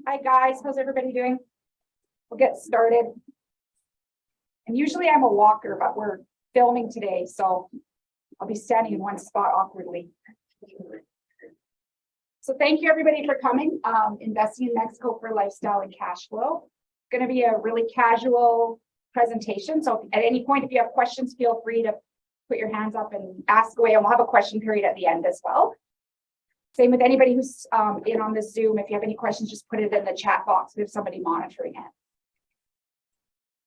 Hi guys, how's everybody doing? We'll get started. And usually I'm a walker, but we're filming today, so I'll be standing in one spot awkwardly. So thank you everybody for coming. Investing in Mexico for lifestyle and cash flow. It's going to be a really casual presentation. So at any point, if you have questions, feel free to put your hands up and ask away, and we'll have a question period at the end as well. Same with anybody who's in on the Zoom. If you have any questions, just put it in the chat box. We have somebody monitoring it.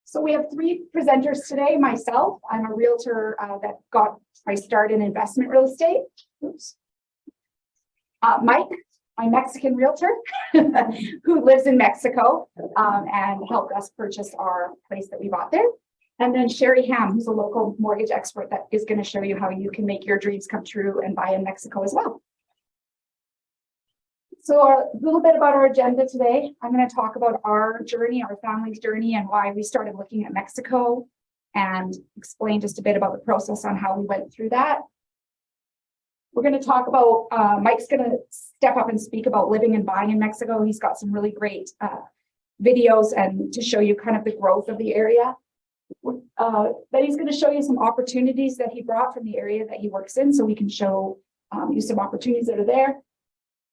So we have three presenters today. Myself, I'm a realtor that got my start in investment real estate. Oops. Mike, my Mexican realtor who lives in Mexico and helped us purchase our place that we bought there. And then Cheri Hamm, who's a local mortgage expert that is going to show you how you can make your dreams come true and buy in Mexico as well. So a little bit about our agenda today. I'm going to talk about our journey, our family's journey, and why we started looking at Mexico, and explain just a bit about the process on how we went through that. We're going to talk about, Mike's going to step up and speak about living and buying in Mexico. He's got some really great videos and to show you kind of the growth of the area. Then he's going to show you some opportunities that he brought from the area that he works in, so we can show you some opportunities that are there.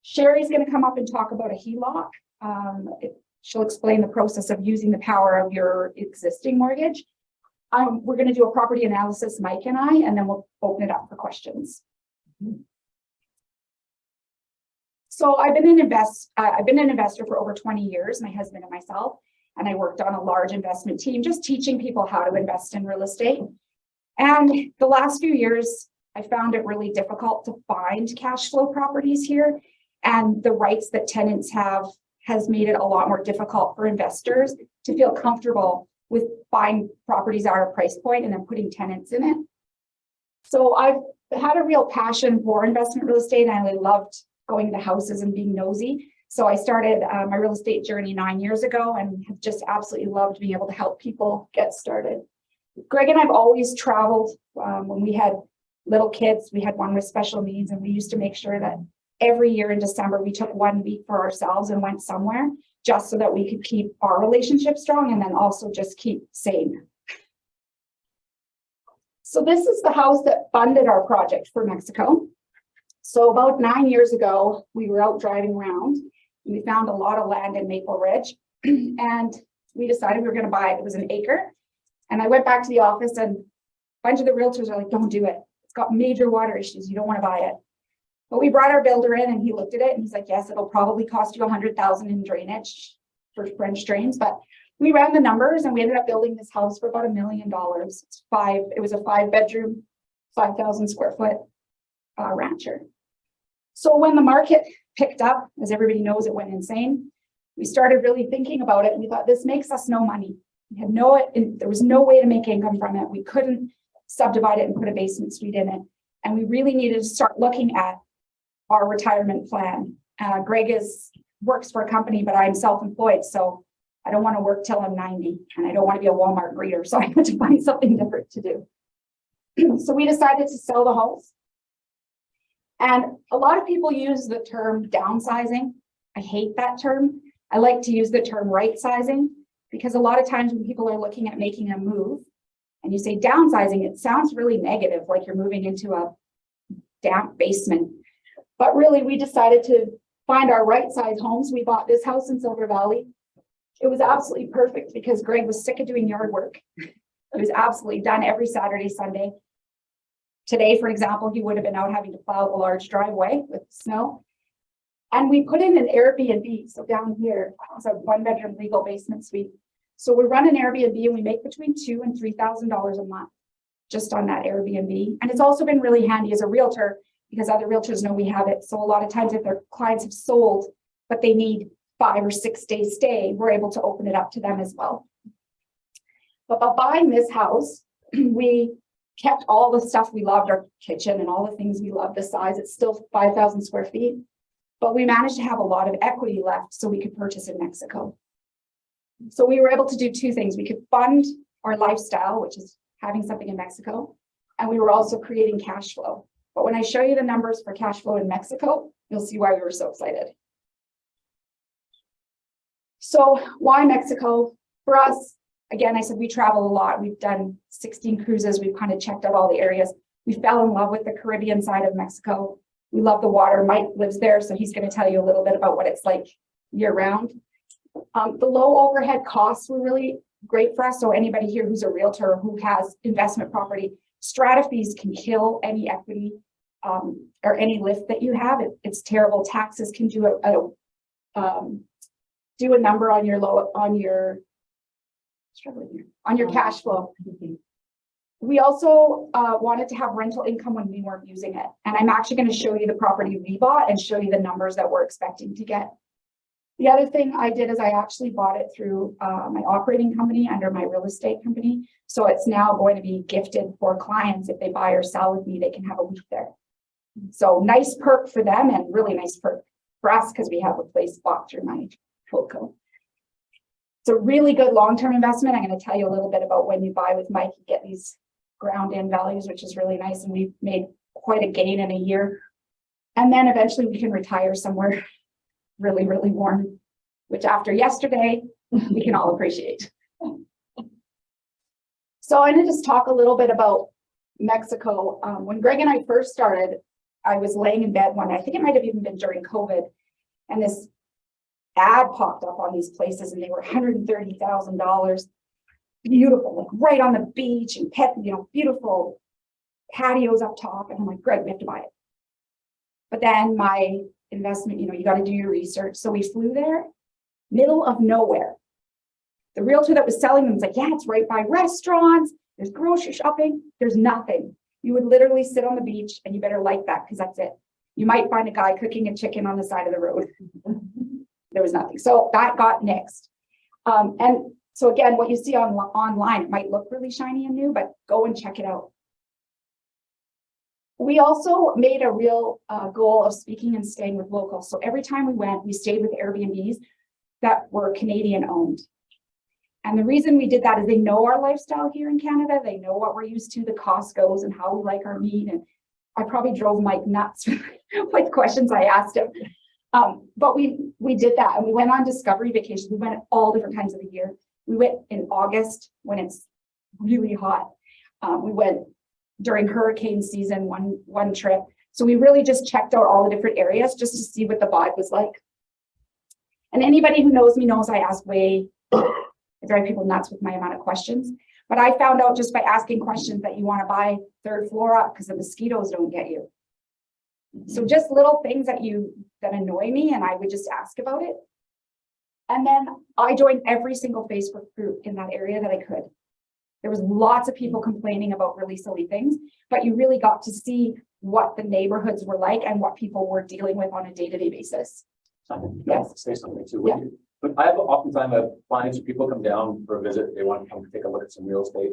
Cheri's going to come up and talk about a HELOC. She'll explain the process of using the power of your existing mortgage. We're going to do a property analysis, Mike and I, and then we'll open it up for questions. So I've been an investor for over 20 years, my husband and myself, and I worked on a large investment team, just teaching people how to invest in real estate. And the last few years, I found it really difficult to find cash flow properties here. And the rights that tenants have has made it a lot more difficult for investors to feel comfortable with buying properties at a price point and then putting tenants in it. So I've had a real passion for investment real estate, and I loved going to houses and being nosy. So I started my real estate journey 9 years ago and have just absolutely loved being able to help people get started. Greg and I've always traveled. When we had little kids, we had one with special needs, and we used to make sure that every year in December, we took 1 week for ourselves and went somewhere just so that we could keep our relationship strong and then also just keep sane. So this is the house that funded our project for Mexico. So about 9 years ago, we were out driving around and we found a lot of land in Maple Ridge and we decided we were going to buy it. It was an acre. And I went back to the office and a bunch of the realtors are like, don't do it. It's got major water issues. You don't want to buy it. But we brought our builder in and he looked at it and he's like, yes, it'll probably cost you $100,000 in drainage for French drains. But we ran the numbers and we ended up building this house for about $1 million. It was a 5-bedroom, 5,000 square foot rancher. So when the market picked up, as everybody knows, it went insane. We started really thinking about it and we thought, this makes us no money. There was no way to make income from it. We couldn't subdivide it and put a basement suite in it. And we really needed to start looking at our retirement plan. Greg works for a company, but I'm self-employed, so I don't want to work till I'm 90, and I don't want to be a Walmart greeter, so I had to find something different to do. So we decided to sell the house. And a lot of people use the term downsizing. I hate that term. I like to use the term right-sizing, because a lot of times when people are looking at making a move, and you say downsizing, it sounds really negative, like you're moving into a damp basement. But really, we decided to find our right size homes. We bought this house in Silver Valley. It was absolutely perfect because Greg was sick of doing yard work. It was absolutely done every Saturday, Sunday. Today, for example, he would have been out having to plow a large driveway with snow. And we put in an Airbnb. So down here, it's a 1-bedroom legal basement suite. So we run an Airbnb and we make between $2,000 and $3,000 a month just on that Airbnb. And it's also been really handy as a realtor because other realtors know we have it. So a lot of times if their clients have sold, but they need 5 or 6 days stay, we're able to open it up to them as well. But by buying this house, we kept all the stuff we loved, our kitchen and all the things we loved, the size. It's still 5,000 square feet, but we managed to have a lot of equity left so we could purchase in Mexico. So we were able to do 2 things. We could fund our lifestyle, which is having something in Mexico, and we were also creating cash flow. But when I show you the numbers for cash flow in Mexico, you'll see why we were so excited. So why Mexico? For us, again, I said we travel a lot. We've done 16 cruises. We've kind of checked out all the areas. We fell in love with the Caribbean side of Mexico. We love the water. Mike lives there, so he's going to tell you a little bit about what it's like year round. The low overhead costs were really great for us. So anybody here who's a realtor who has investment property, strata fees can kill any equity or any lift that you have. It's terrible. Taxes can do a number on your cash flow. We also wanted to have rental income when we weren't using it. And I'm actually going to show you the property we bought and show you the numbers that we're expecting to get. The other thing I did is I actually bought it through my operating company under my real estate company. So it's now going to be gifted for clients. If they buy or sell with me, they can have a week there. So nice perk for them and really nice perk for us because we have a place bought through my Holdco. It's a really good long-term investment. I'm going to tell you a little bit about when you buy with Mike, you get these ground-in values, which is really nice. And we've made quite a gain in a year. And then eventually we can retire somewhere really, really warm, which after yesterday, we can all appreciate. So I'm going to just talk a little bit about Mexico. When Greg and I first started, I was laying in bed one night. I think it might have even been during COVID. And this ad popped up on these places and they were $130,000. Beautiful, like right on the beach and beautiful patios up top. And I'm like, Greg, we have to buy it. But then my investment, you got to do your research. So we flew there, middle of nowhere. The realtor that was selling them was like, yeah, it's right by restaurants. There's grocery shopping. There's nothing. You would literally sit on the beach and you better like that because that's it. You might find a guy cooking a chicken on the side of the road. There was nothing. So that got nixed. And so again, what you see online, it might look really shiny and new, but go and check it out. We also made a real goal of speaking and staying with locals. So every time we went, we stayed with Airbnbs that were Canadian owned. And the reason we did that is they know our lifestyle here in Canada. They know what we're used to, the Costco's and how we like our meat. And I probably drove Mike nuts with questions I asked him. But we did that and we went on discovery vacations. We went at all different times of the year. We went in August when it's really hot. We went during hurricane season, one trip. So we really just checked out all the different areas just to see what the vibe was like. And anybody who knows me knows I ask I drive people nuts with my amount of questions. But I found out just by asking questions that you want to buy third floor up because the mosquitoes don't get you. So just little things that annoy me and I would just ask about it. And then I joined every single Facebook group in that area that I could. There was lots of people complaining about really silly things, but you really got to see what the neighborhoods were like and what people were dealing with on a day-to-day basis. Yes. Say something too. Yeah. But I have oftentimes clients or people come down for a visit. They want to come take a look at some real estate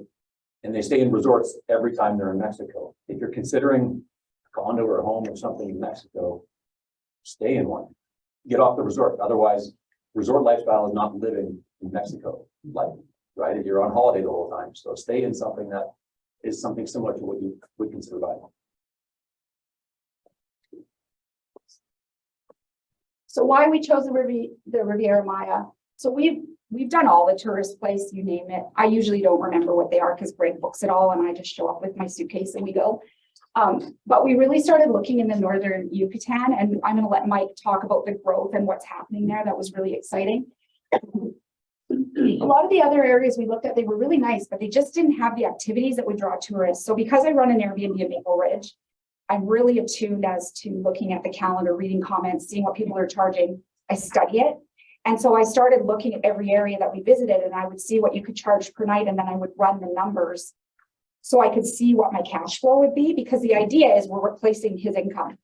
and they stay in resorts every time they're in Mexico. If you're considering a condo or a home or something in Mexico, stay in one. Get off the resort. Otherwise, resort lifestyle is not living in Mexico life, right? If you're on holiday the whole time. So stay in something that is something similar to what you would consider viable. So why we chose the Riviera Maya. So we've done all the tourist places, you name it. I usually don't remember what they are because Greg books it all and I just show up with my suitcase and we go. But we really started looking in the northern Yucatan and I'm going to let Mike talk about the growth and what's happening there. That was really exciting. A lot of the other areas we looked at, they were really nice, but they just didn't have the activities that would draw tourists. So because I run an Airbnb in Maple Ridge, I'm really attuned as to looking at the calendar, reading comments, seeing what people are charging. I study it. And so I started looking at every area that we visited and I would see what you could charge per night and then I would run the numbers so I could see what my cash flow would be because the idea is we're replacing his income.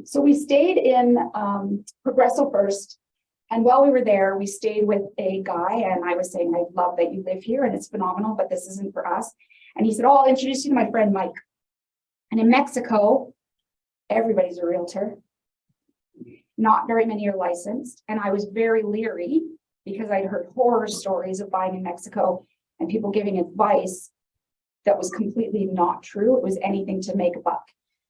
So we stayed in Progresso first. And while we were there, we stayed with a guy and I was saying, I love that you live here and it's phenomenal, but this isn't for us. And he said, oh, I'll introduce you to my friend, Mike. And in Mexico, everybody's a realtor. Not very many are licensed. And I was very leery because I'd heard horror stories of buying in Mexico and people giving advice that was completely not true. It was anything to make a buck.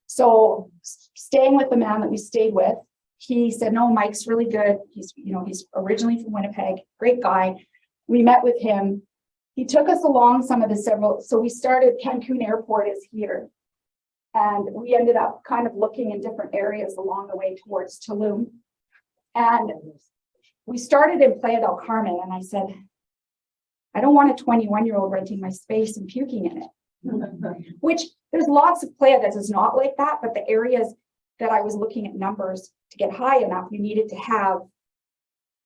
So staying with the man that we stayed with, he said, no, Mike's really good. He's originally from Winnipeg, great guy. We met with him. He took us along some of the so we started, Cancun Airport is here. And we ended up kind of looking in different areas along the way towards Tulum. And we started in Playa del Carmen, and I said, I don't want a 21-year-old renting my space and puking in it. Which there's lots of Playa that is not like that, but the areas that I was looking at numbers to get high enough, you needed to have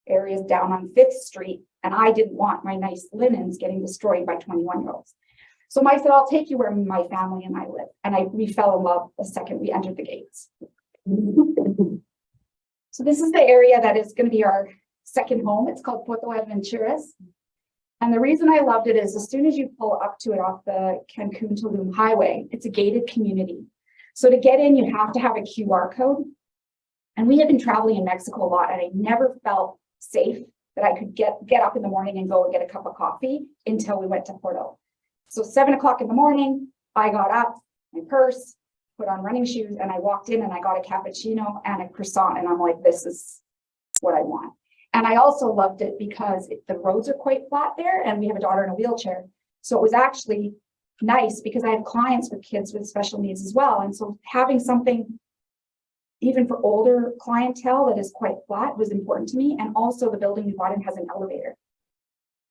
areas down on 5th Street, and I didn't want my nice linens getting destroyed by 21-year-olds. So Mike said, I'll take you where my family and I live. And we fell in love the second we entered the gates. So this is the area that is going to be our second home. It's called Puerto Aventuras. And the reason I loved it is as soon as you pull up to it off the Cancun Tulum highway, it's a gated community. So to get in, you have to have a QR code. And we had been traveling in Mexico a lot, and I never felt safe that I could get up in the morning and go and get a cup of coffee until we went to Porto. So 7 o'clock in the morning, I got up, my purse, put on running shoes, and I walked in and I got a cappuccino and a croissant. And I'm like, this is what I want. And I also loved it because the roads are quite flat there, and we have a daughter in a wheelchair. So it was actually nice because I have clients with kids with special needs as well. And so having something even for older clientele that is quite flat was important to me. And also the building we bought in has an elevator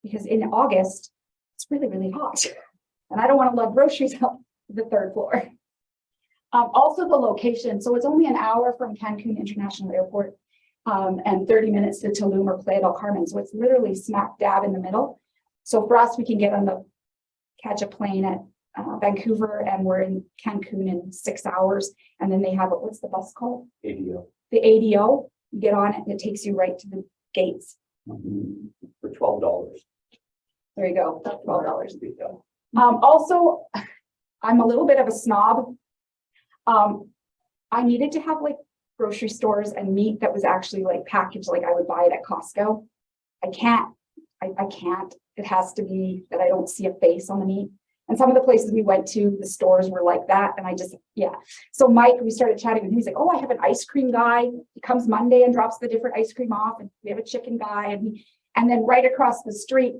because in August, it's really, really hot. And I don't want to lug groceries up the 3rd floor. Also the location. So it's only an hour from Cancun International Airport and 30 minutes to Tulum or Playa del Carmen. So it's literally smack dab in the middle. So for us, we can catch a plane at Vancouver, and we're in Cancun in 6 hours. And then they have, what's the bus called? ADO. The ADO. You get on it and it takes you right to the gates. For $12. There you go, $12. Also, I'm a little bit of a snob. I needed to have like grocery stores and meat that was actually like packaged, like I would buy it at Costco. I can't. It has to be that I don't see a face on the meat. And some of the places we went to, the stores were like that. And So Mike, we started chatting and he was like, oh, I have an ice cream guy. He comes Monday and drops the different ice cream off. And we have a chicken guy. And then right across the street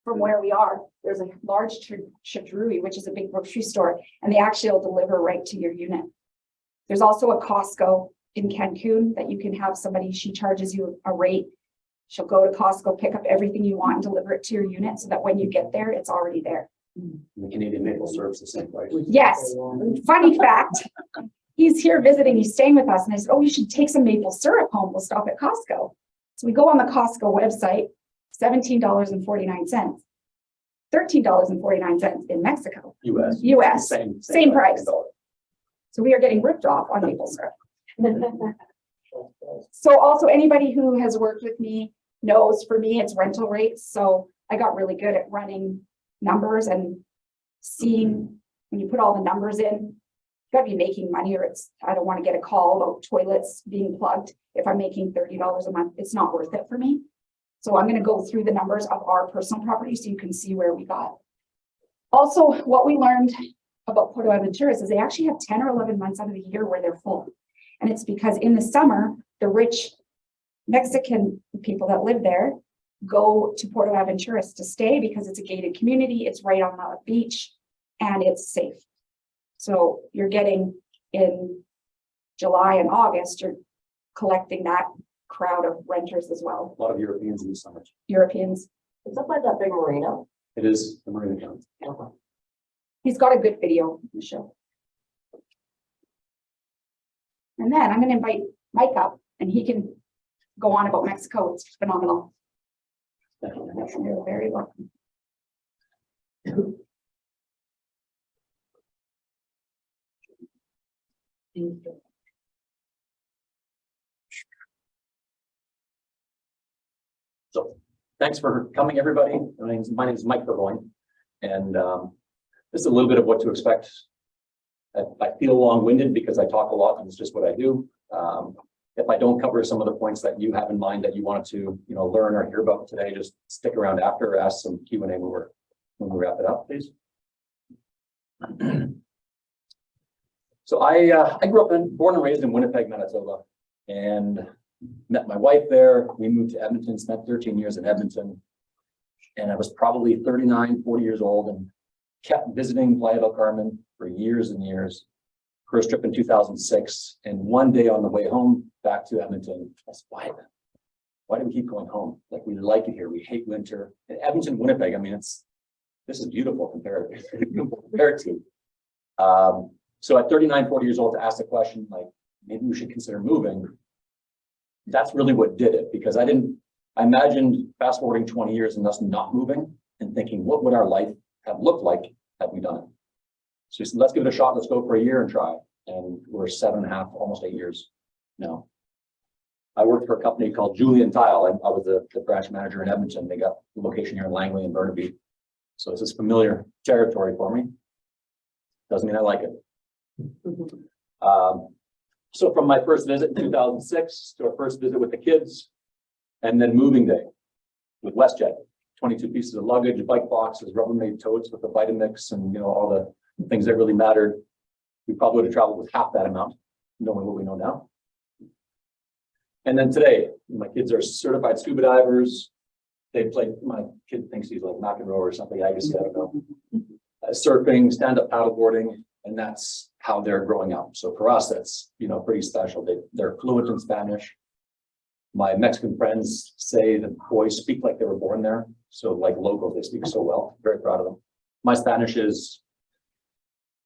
from where we are, there's a large charcuterie, which is a big grocery store. And they actually will deliver right to your unit. There's also a Costco in Cancun that you can have somebody, she charges you a rate. She'll go to Costco, pick up everything you want and deliver it to your unit so that when you get there, it's already there. The Canadian maple syrup's the same price. Yes. Funny fact, he's here visiting, he's staying with us. And I said, oh, you should take some maple syrup home. We'll stop at Costco. So we go on the Costco website, $17.49, $13.49 in Mexico. US. Same price. So we are getting ripped off on maple syrup. So also anybody who has worked with me knows for me, it's rental rates. So I got really good at running numbers and seeing when you put all the numbers in, you got to be making money or I don't want to get a call about toilets being plugged. If I'm making $30 a month, it's not worth it for me. So I'm going to go through the numbers of our personal property so you can see where we got. Also, what we learned about Puerto Aventuras is they actually have 10 or 11 months out of the year where they're full. And it's because in the summer, the rich Mexican people that live there go to Puerto Aventuras to stay because it's a gated community. It's right on the beach and it's safe. So you're getting in July and August, you're collecting that crowd of renters as well. A lot of Europeans in the summer. Europeans. It's up by that big marina. It is the marina town. Okay. He's got a good video to show. And then I'm going to invite Mike up and he can go on about Mexico. It's phenomenal. You're very welcome. So thanks for coming, everybody. My name is Mike Burgoyne, and this is a little bit of what to expect. I feel long-winded because I talk a lot and it's just what I do. If I don't cover some of the points that you have in mind that you wanted to, learn or hear about today, just stick around after, ask some Q&A when we wrap it up, please. So I grew up born and raised in Winnipeg, Manitoba, and met my wife there. We moved to Edmonton, spent 13 years in Edmonton. And I was probably 39, 40 years old and kept visiting Playa del Carmen for years and years. First trip in 2006. And one day on the way home back to Edmonton, I said, why do we keep going home? Like, we like it here. We hate winter. And Edmonton, Winnipeg, I mean, this is beautiful compared to. So at 39, 40 years old, to ask the question, like, maybe we should consider moving. That's really what did it, because I imagined fast forwarding 20 years and us not moving and thinking, what would our life have looked like had we done it? So we said, let's give it a shot. Let's go for a year and try. And we're 7.5, almost 8 years now. I worked for a company called Julian Tile. I was the branch manager in Edmonton. They got a location here in Langley and Burnaby. So this is familiar territory for me. Doesn't mean I like it. So from my first visit in 2006 to our first visit with the kids, and then moving day with WestJet, 22 pieces of luggage, bike boxes, Rubbermaid totes with the Vitamix, and all the things that really mattered. We probably would have traveled with half that amount, knowing what we know now. And then today, my kids are certified scuba divers. They play. My kid thinks he's like McEnroe or something. I guess I don't know. Surfing, stand-up paddleboarding. And that's how they're growing up. So for us, that's, pretty special. They're fluent in Spanish. My Mexican friends say the boys speak like they were born there. So like locals, they speak so well. Very proud of them. My Spanish is,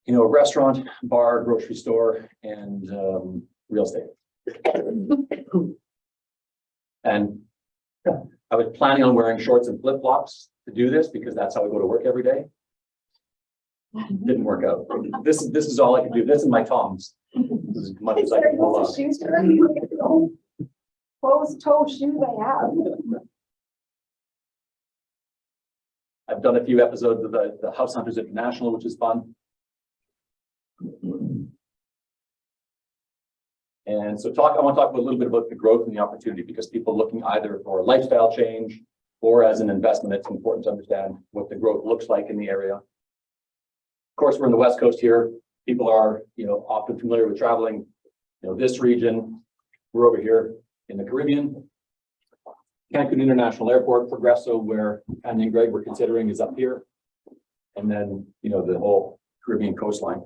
restaurant, bar, grocery store, and real estate. And I was planning on wearing shorts and flip-flops to do this because that's how I go to work every day. Didn't work out. This is all I could do. This is my Toms. This is as much as I can pull off. Closed-toe shoes I have. I've done a few episodes of the House Hunters International, which is fun. And so I want to talk a little bit about the growth and the opportunity, because people looking either for a lifestyle change or as an investment, it's important to understand what the growth looks like in the area. Of course, we're in the West Coast here. People are, often familiar with traveling, this region. We're over here in the Caribbean. Cancun International Airport, Progreso, where Tanya and Greg were considering, is up here. And then, the whole Caribbean coastline.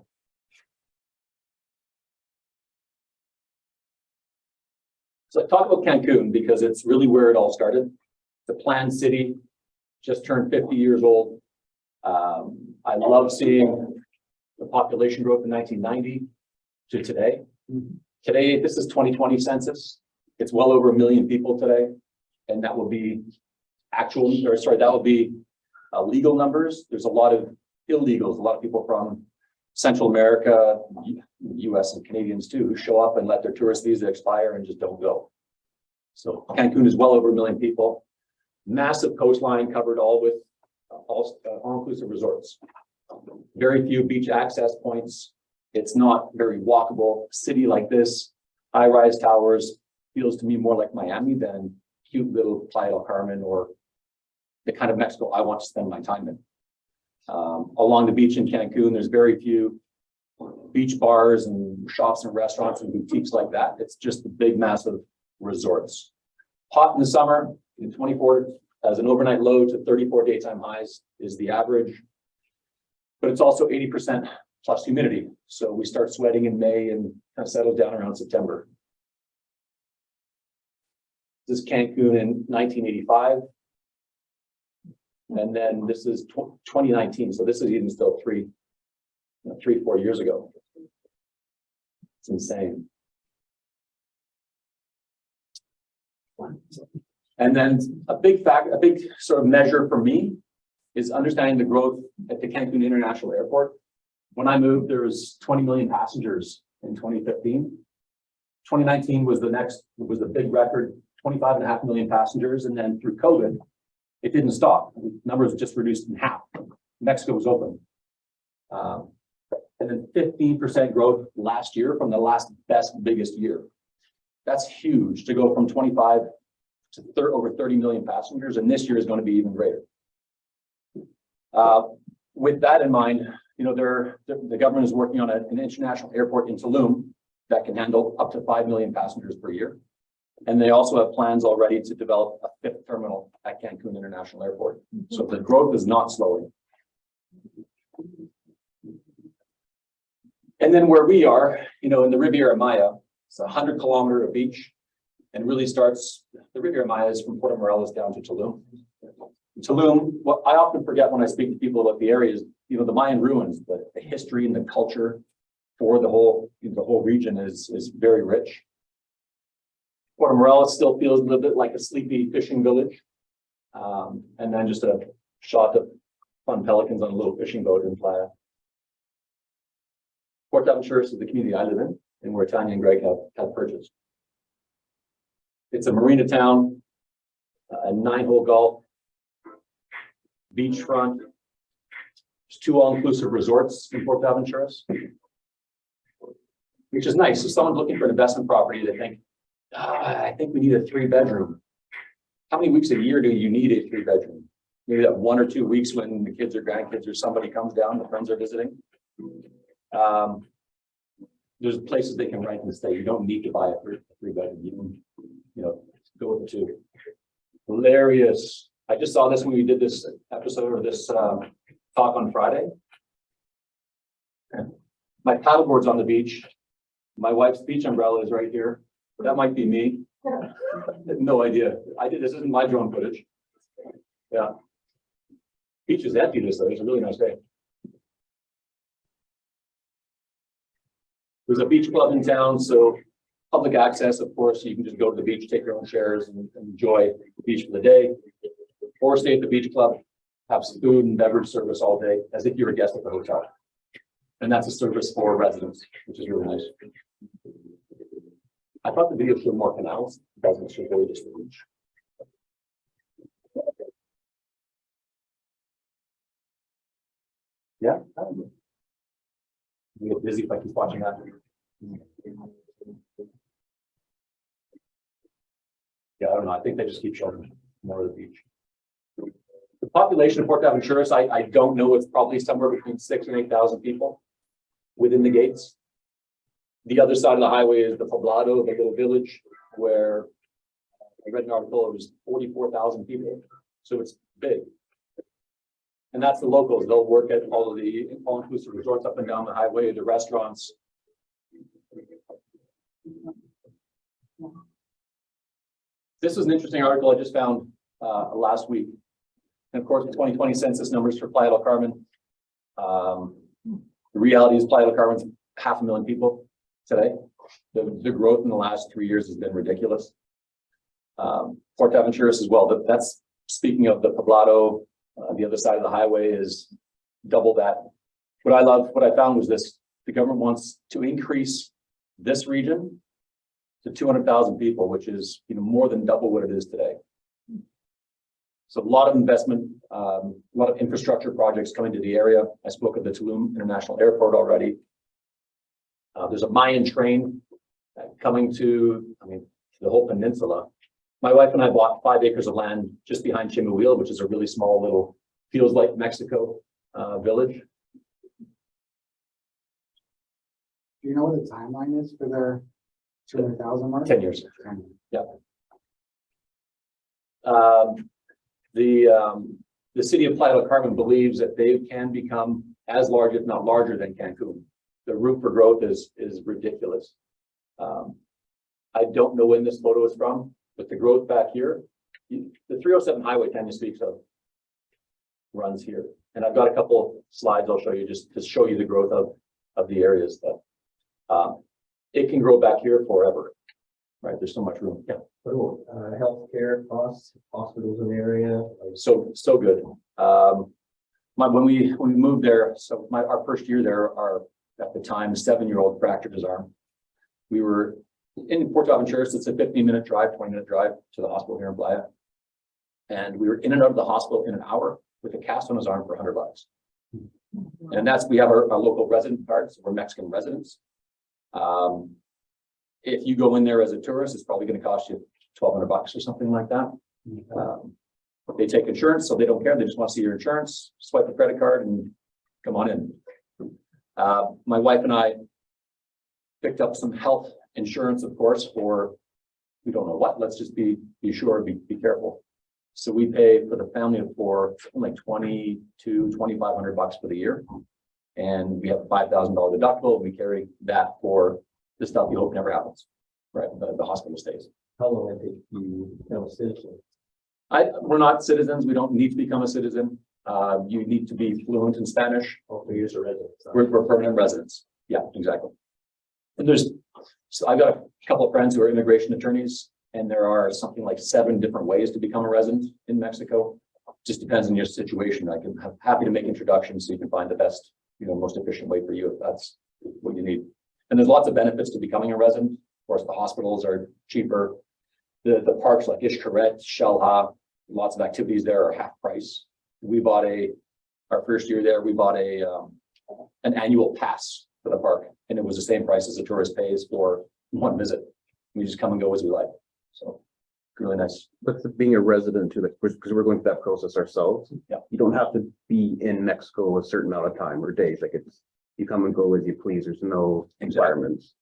So I talk about Cancun because it's really where it all started. The planned city, just turned 50 years old. I love seeing the population growth in 1990 to today. Today, this is 2020 census. It's well over 1 million people today. And that will be that will be legal numbers. There's a lot of illegals, a lot of people from Central America, US and Canadians too, who show up and let their tourist visa expire and just don't go. So Cancun is well over 1 million people. Massive coastline covered all with all-inclusive resorts. Very few beach access points. It's not very walkable. A city like this, high-rise towers, feels to me more like Miami than cute little Playa del Carmen or the kind of Mexico I want to spend my time in. Along the beach in Cancun, there's very few beach bars and shops and restaurants and boutiques like that. It's just the big, massive resorts. Hot in the summer, in 24 as an overnight low to 34 daytime highs is the average. But it's also 80% plus humidity. So we start sweating in May and kind of settles down around September. This is Cancun in 1985. And then this is 2019. So this is even still 3, 4 years ago. It's insane. And then a big sort of measure for me is understanding the growth at the Cancun International Airport. When I moved, there was 20 million passengers in 2015. 2019 was the big record, 25.5 million passengers. And then through COVID, it didn't stop. The numbers just reduced in half. Mexico was open. And then 15% growth last year from the last biggest year. That's huge to go from 25 to over 30 million passengers. And this year is going to be even greater. With that in mind, the government is working on an international airport in Tulum, that can handle up to 5 million passengers per year. And they also have plans already to develop a 5th terminal at Cancun International Airport. So the growth is not slowing. And then where we are, in the Riviera Maya, it's 100-kilometer of beach, and really starts, the Riviera Maya is from Puerto Morelos down to Tulum. Tulum, what I often forget when I speak to people about the area is, the Mayan ruins, the history and the culture for the whole region is very rich. Puerto Morelos still feels a little bit like a sleepy fishing village. And then just a shot of fun pelicans on a little fishing boat in Playa. Port Aventuras is the community I live in, and where Tanya and Greg have purchased. It's a marina town, a 9-hole golf, beachfront. There's 2 all-inclusive resorts in Port Aventuras, which is nice. If someone's looking for an investment property, they think, I think we need a 3-bedroom. How many weeks a year do you need a 3-bedroom? Maybe that 1 or 2 weeks when the kids or grandkids or somebody comes down, the friends are visiting. There's places they can rent and stay. You don't need to buy a 3-bedroom. You can, go with the 2. Hilarious. I just saw this when we did this episode or this talk on Friday. My paddleboard's on the beach. My wife's beach umbrella is right here. That might be me. No idea. This isn't my drone footage. Yeah. Beach is empty this day. It's a really nice day. There's a beach club in town, so public access, of course. You can just go to the beach, take your own chairs, and enjoy the beach for the day. Or stay at the beach club, have food and beverage service all day, as if you're a guest at the hotel. And that's a service for residents, which is really nice. I thought the video showed more canals. It doesn't show really just the beach. Yeah. We get busy if I keep watching that. Yeah, I don't know. I think they just keep showing more of the beach. The population of Port Aventuras, I don't know. It's probably somewhere between 6,000 and 8,000 people within the gates. The other side of the highway is the Poblado, the little village where I read an article, it was 44,000 people. So it's big. And that's the locals. They'll work at all of the all-inclusive resorts up and down the highway, the restaurants. This is an interesting article I just found last week. And of course, the 2020 census numbers for Playa del Carmen. The reality is Playa del Carmen's 500,000 people today. The growth in the last 3 years has been ridiculous. Port Aventuras as well. That's speaking of the Poblado. The other side of the highway is double that. What I found was this: the government wants to increase this region to 200,000 people, which is more than double what it is today. So a lot of investment, a lot of infrastructure projects coming to the area. I spoke of the Tulum International Airport already. There's a Mayan train coming to the whole peninsula. My wife and I bought 5 acres of land just behind Chimuil, which is a really small little, feels like Mexico village. Do you know what the timeline is for their 200,000 mark? 10 years. Yeah. The city of Playa del Carmen believes that they can become as large, if not larger, than Cancun. The room for growth is ridiculous. I don't know when this photo is from, but the growth back here, the 307 highway Tanya speaks of runs here. And I've got a couple slides I'll show you just to show you the growth of the areas that it can grow back here forever, right? There's so much room. Yeah. Healthcare costs, hospitals in the area. So good. When we moved there, so our first year there, at the time, 7-year-old fractured his arm. We were in Port Aventuras. It's a 15-minute drive, 20-minute drive to the hospital here in Playa. And we were in and out of the hospital in an hour with a cast on his arm for $100. And we have our local resident card, so we're Mexican residents. If you go in there as a tourist, it's probably going to cost you $1,200 or something like that. They take insurance, so they don't care. They just want to see your insurance, swipe the credit card, and come on in. My wife and I picked up some health insurance, of course, for, we don't know what, let's just be sure, be careful. So we pay for the family of four, like $2,500 for the year. And we have a $5,000 deductible. We carry that for the stuff you hope never happens, right? The hospital stays. How long it take you become a citizen? We're not citizens. We don't need to become a citizen. You need to be fluent in Spanish. Or for years a resident? We're permanent residents. Yeah, exactly. And so I've got a couple of friends who are immigration attorneys, and there are something like 7 different ways to become a resident in Mexico. Just depends on your situation. I can happy to make introductions so you can find the best, most efficient way for you if that's what you need. And there's lots of benefits to becoming a resident. Of course, the hospitals are cheaper. The parks like Xcaret, Xel-Ha, lots of activities there are half price. We bought our first year there, we bought an annual pass for the park, and it was the same price as a tourist pays for one visit. We just come and go as we like. So really nice. But being a resident to because we're going through that process ourselves. Yeah. You don't have to be in Mexico a certain amount of time or days. Like you come and go as you please. There's no requirements.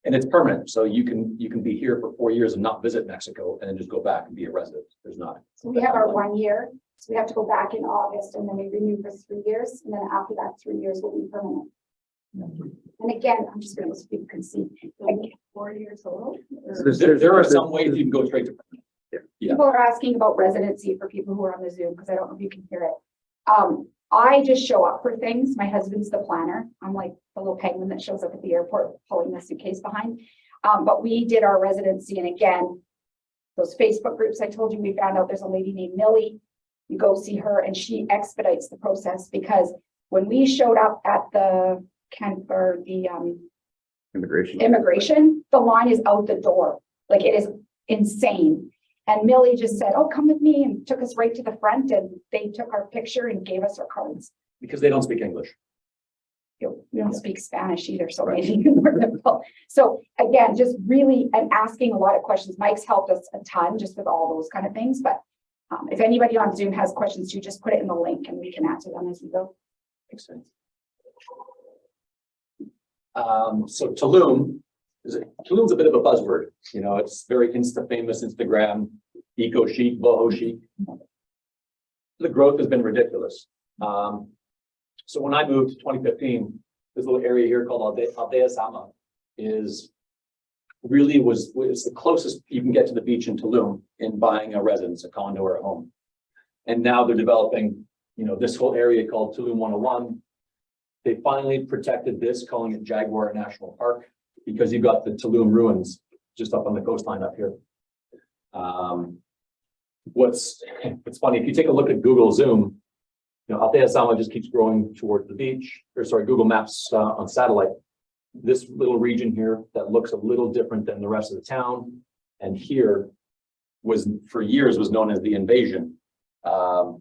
And it's permanent. So you can be here for 4 years and not visit Mexico and then just go back and be a resident. There's not. So we have our 1 year, so we have to go back in August and then we renew for 3 years. And then after that 3 years will be permanent. And again, I'm just going to, so people can see, like 4 years total. So There are some ways you can go straight to permanent. Yeah. People are asking about residency for people who are on the Zoom, because I don't know if you can hear it. I just show up for things. My husband's the planner. I'm like the little penguin that shows up at the airport pulling the suitcase behind. But we did our residency. And again, those Facebook groups I told you, we found out there's a lady named Millie. You go see her and she expedites the process, because when we showed up at the immigration, the line is out the door. Like, it is insane. And Millie just said, "Oh, come with me," and took us right to the front, and they took our picture and gave us our cards. Because they don't speak English. We don't speak Spanish either, so maybe more difficult. So again, just really and asking a lot of questions. Mike's helped us a ton just with all those kind of things. But if anybody on Zoom has questions too, just put it in the link and we can answer them as we go. Makes sense. So Tulum's a bit of a buzzword. It's very famous Instagram, eco chic, boho chic. The growth has been ridiculous. So when I moved to 2015, this little area here called Aldea Sama was the closest you can get to the beach in Tulum in buying a residence, a condo or a home. And now they're developing, this whole area called Tulum 101. They finally protected this, calling it Jaguar National Park, because you've got the Tulum ruins just up on the coastline up here. It's funny, if you take a look at Google Zoom, Aldea Sama just keeps growing towards the beach, Google Maps on satellite. This little region here that looks a little different than the rest of the town, and here for years was known as the invasion, the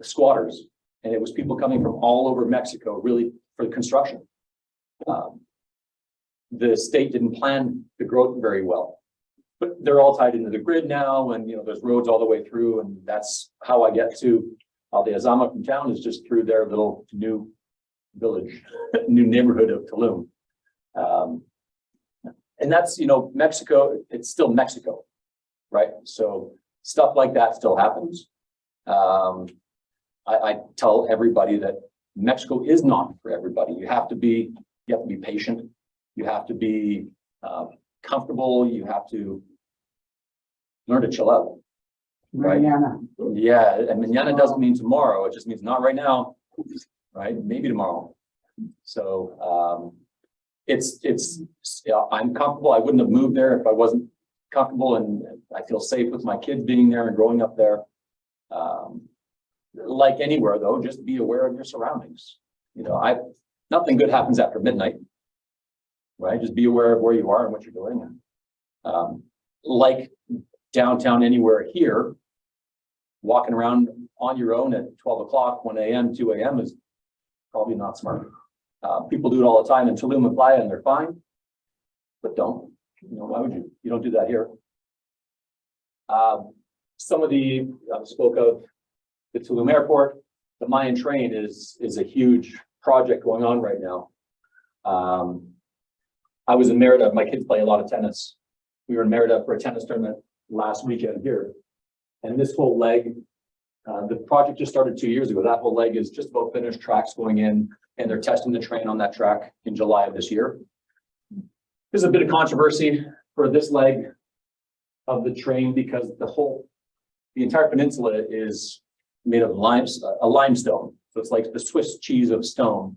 squatters, and it was people coming from all over Mexico, really for construction. The state didn't plan the growth very well, but they're all tied into the grid now, and there's roads all the way through, and that's how I get to Aldea Sama from town, is just through their little new village, new neighborhood of Tulum. And that's, Mexico, it's still Mexico, right? So stuff like that still happens. I tell everybody that Mexico is not for everybody. You have to be patient. You have to be comfortable. You have to learn to chill out. Right. Mañana. Yeah, and mañana doesn't mean tomorrow. It just means not right now, right? Maybe tomorrow. So I'm comfortable. I wouldn't have moved there if I wasn't comfortable, and I feel safe with my kids being there and growing up there. Like anywhere though, just be aware of your surroundings. Nothing good happens after midnight, right? Just be aware of where you are and what you're doing. Like downtown anywhere here, walking around on your own at 12 o'clock, 1 a.m., 2 a.m. is probably not smart. People do it all the time in Tulum and Playa, and they're fine, but don't. Why would you? You don't do that here. Some of I spoke of the Tulum airport. The Mayan train is a huge project going on right now. I was in Merida. My kids play a lot of tennis. We were in Merida for a tennis tournament last weekend here. And this whole leg, the project just started 2 years ago. That whole leg is just about finished, tracks going in, and they're testing the train on that track in July of this year. There's a bit of controversy for this leg of the train because the entire peninsula is made of limestone. So it's like the Swiss cheese of stone.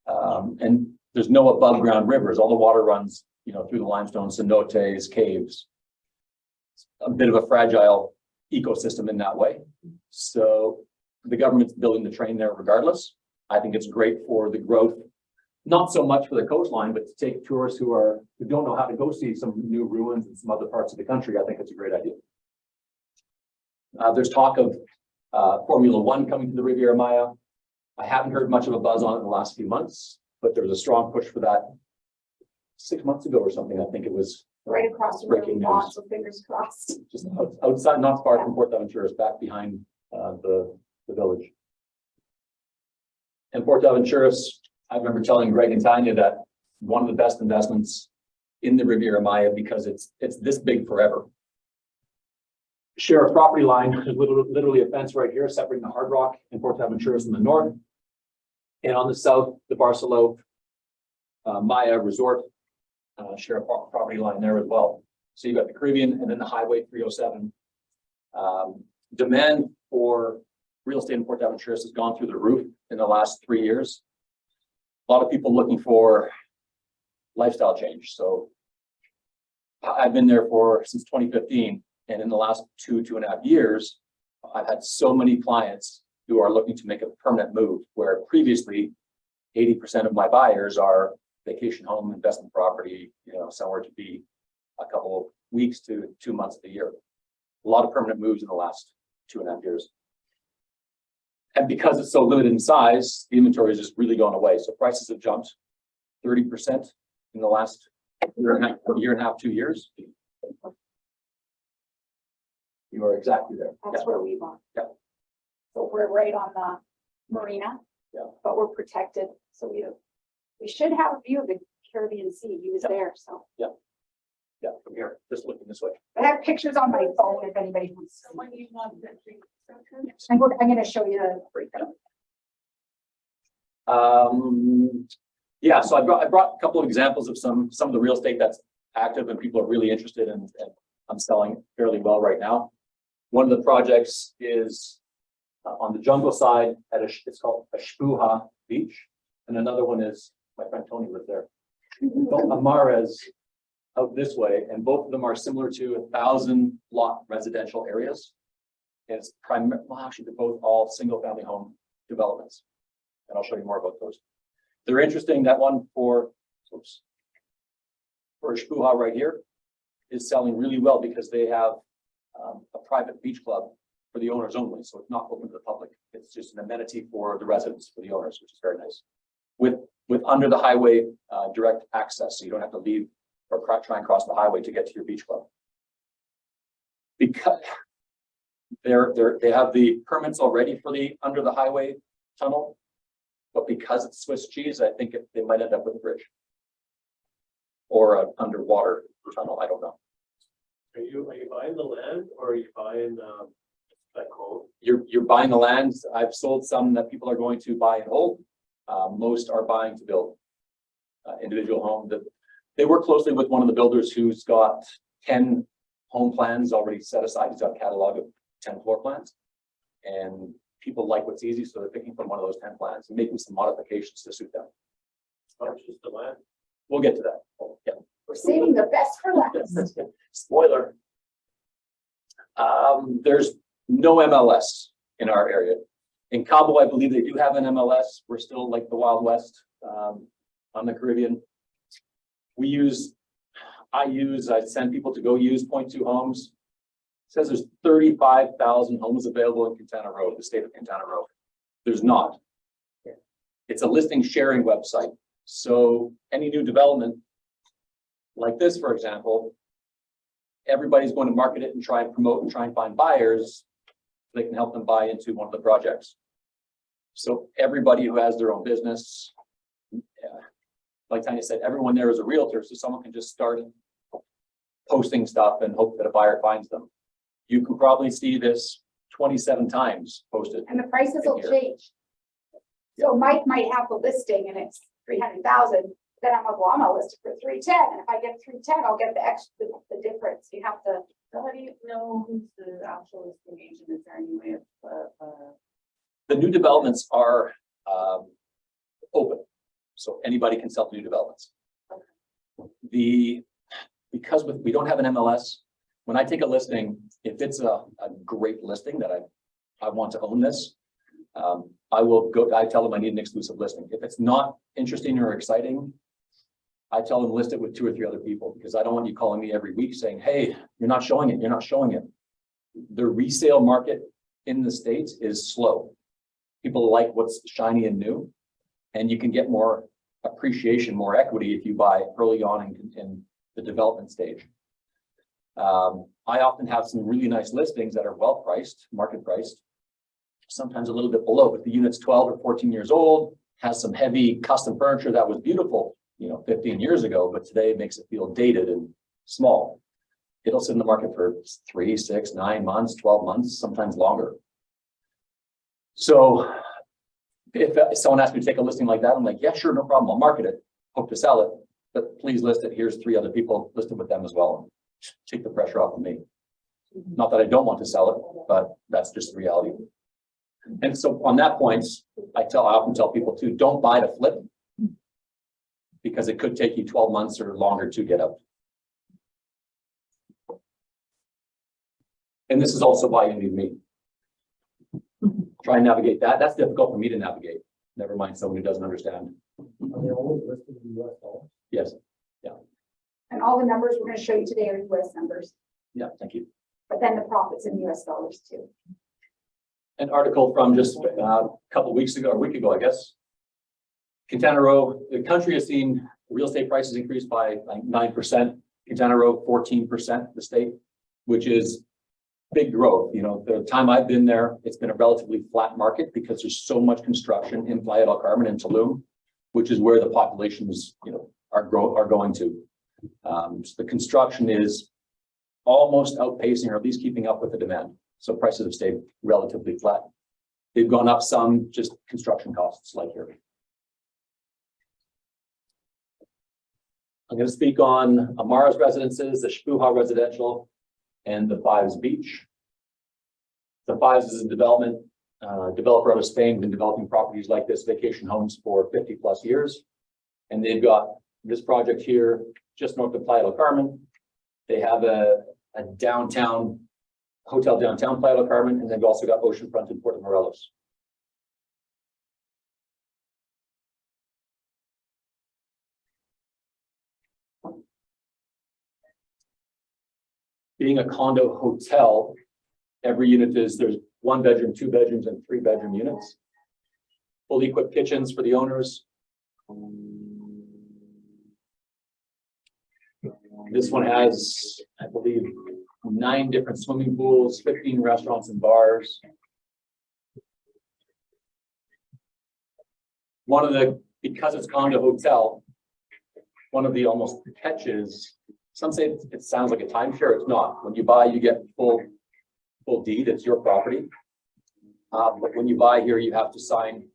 And there's no above ground rivers. All the water runs, through the limestone, cenotes, caves. It's a bit of a fragile ecosystem in that way. So the government's building the train there regardless. I think it's great for the growth, not so much for the coastline, but to take tourists who don't know how to go see some new ruins in some other parts of the country. I think it's a great idea. There's talk of Formula One coming to the Riviera Maya. I haven't heard much of a buzz on it in the last few months, but there was a strong push for that 6 months ago or something. I think it was Right across the breaking river, news. so fingers crossed. Just outside, not far from Port Aventuras, back behind the village. And Port Aventuras, I remember telling Greg and Tanya that one of the best investments in the Riviera Maya because it's this big forever. Share a property line, there's literally a fence right here separating the Hard Rock and Port Aventuras in the north. And on the south, the Barcelona Maya Resort share a property line there as well. So you've got the Caribbean and then the Highway 307. Demand for real estate in Port Aventuras has gone through the roof in the last 3 years. A lot of people looking for lifestyle change. So I've been there since 2015. And in the last 2.5 years, I've had so many clients who are looking to make a permanent move where previously 80% of my buyers are vacation home, investment property, somewhere to be a couple of weeks to 2 months of the year. A lot of permanent moves in the last 2.5 years. And because it's so limited in size, the inventory is just really going away. So prices have jumped 30% in the last year and a half, 2 years. You are exactly there. That's where we bought. Yeah. So we're right on the marina. Yeah. But we're protected. So we should have a view of the Caribbean Sea. He was there, so. Yeah, from here, just looking this way. I have pictures on my phone if anybody wants. I'm going to show you the breakdown. Yeah, so I brought a couple of examples of some of the real estate that's active and people are really interested in, and I'm selling fairly well right now. One of the projects is on the jungle side it's called Ashpuha Beach, and another one is my friend Tony lives there. Amares out this way, and both of them are similar to 1,000 lot residential areas. And it's actually they're both all single family home developments, and I'll show you more about those. They're interesting. That one for Ashpuha right here is selling really well because they have a private beach club for the owners only. So it's not open to the public. It's just an amenity for the residents, for the owners, which is very nice. With under the highway direct access. So you don't have to leave or try and cross the highway to get to your beach club. Because they have the permits already for the under the highway tunnel, but because it's Swiss cheese, I think they might end up with a bridge or an underwater tunnel. I don't know. Are you buying the land or are you buying that home? You're buying the land. I've sold some that people are going to buy and hold. Most are buying to build individual home. They work closely with one of the builders who's got 10 home plans already set aside. He's got a catalog of 10 floor plans, and people like what's easy, so they're picking from one of those 10 plans and making some modifications to suit them. Just the land. We'll get to that. Yeah. We're saving the best for last. Spoiler. There's no MLS in our area. In Cabo, I believe they do have an MLS. We're still like the Wild West on the Caribbean. I send people to go use Point 2 Homes. It says there's 35,000 homes available in Quintana Roo, the state of Quintana Roo. There's not. It's a listing sharing website. So any new development like this, for example, everybody's going to market it and try and promote and try and find buyers. They can help them buy into one of the projects. So everybody who has their own business, like Tanya said, everyone there is a realtor, so someone can just start posting stuff and hope that a buyer finds them. You can probably see this 27 times posted. And the prices will Here. change. So Mike might have the listing and it's 300,000, then I'm like, well, I'm gonna list it for 310, and if I get 310, I'll get the extra, the difference. You have to. So how do you know who's the actual listing agent? Is there any way of, The new developments are open, so anybody can sell new developments. Because we don't have an MLS, when I take a listing, if it's a great listing that I want to own this, I tell them I need an exclusive listing. If it's not interesting or exciting, I tell them list it with 2 or 3 other people, because I don't want you calling me every week saying, hey, you're not showing it, you're not showing it. The resale market in the States is slow. People like what's shiny and new, and you can get more appreciation, more equity if you buy early on in the development stage. I often have some really nice listings that are well priced, market priced, sometimes a little bit below, but the unit's 12 or 14 years old, has some heavy custom furniture that was beautiful, 15 years ago, but today it makes it feel dated and small. It'll sit in the market for 3, 6, 9 months, 12 months, sometimes longer. So if someone asks me to take a listing like that, I'm like, yeah, sure, no problem. I'll market it, hope to sell it, but please list it. Here's 3 other people, listed with them as well. Take the pressure off of me. Not that I don't want to sell it, but that's just the reality. And so on that point, I often tell people too, don't buy to flip, because it could take you 12 months or longer to get out. And this is also why you need me. Try and navigate that. That's difficult for me to navigate. Never mind someone who doesn't understand. Are they always listed in US dollars? Yes. And all the numbers we're gonna show you today are US numbers, Yeah, thank you. but then the profits in US dollars too. An article from just a couple of weeks ago, a week ago, I guess. Quintana Roo, the country has seen real estate prices increase by like 9%. Quintana Roo, 14%, the state, which is big growth. The time I've been there, it's been a relatively flat market because there's so much construction in Playa del Carmen and Tulum, which is where the populations, are going to. So the construction is almost outpacing, or at least keeping up with the demand. So prices have stayed relatively flat. They've gone up some, just construction costs like here. I'm going to speak on Amara's residences, the Shpuha residential, and the Fives Beach. The Fives is a development developer out of Spain, been developing properties like this, vacation homes, for 50 plus years. And they've got this project here just north of Playa del Carmen. They have a downtown hotel downtown Playa del Carmen, and they've also got oceanfront in Puerto Morelos. Being a condo hotel, every unit there's 1 bedroom, 2 bedrooms, and 3 bedroom units. Fully equipped kitchens for the owners. This one has, I believe, 9 different swimming pools, 15 restaurants and bars. Because it's condo hotel, one of the almost catches, some say it sounds like a timeshare. It's not. When you buy, you get full deed. It's your property. But when you buy here, you have to sign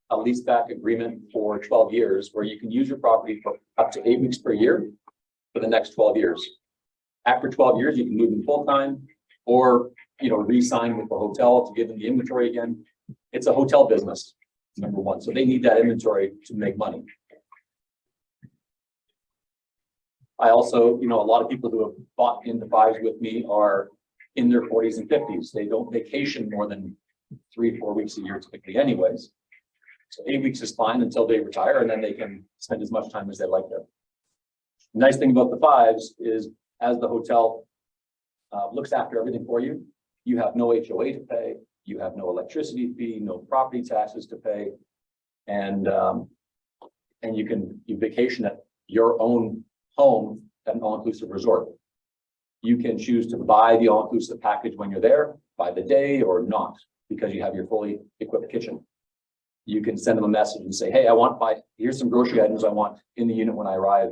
a leaseback agreement for 12 years, where you can use your property for up to 8 weeks per year for the next 12 years. After 12 years, you can move in full time, or re-sign with the hotel to give them the inventory again. It's a hotel business, number one. So they need that inventory to make money. I also, a lot of people who have bought into Fives with me are in their 40s and 50s. They don't vacation more than 3-4 weeks a year typically anyways. So 8 weeks is fine until they retire, and then they can spend as much time as they like there. The nice thing about the Fives is, as the hotel looks after everything for you, you have no HOA to pay, you have no electricity fee, no property taxes to pay, and you vacation at your own home at an all-inclusive resort. You can choose to buy the all-inclusive package when you're there, by the day, or not, because you have your fully equipped kitchen. You can send them a message and say, hey, here's some grocery items I want in the unit when I arrive.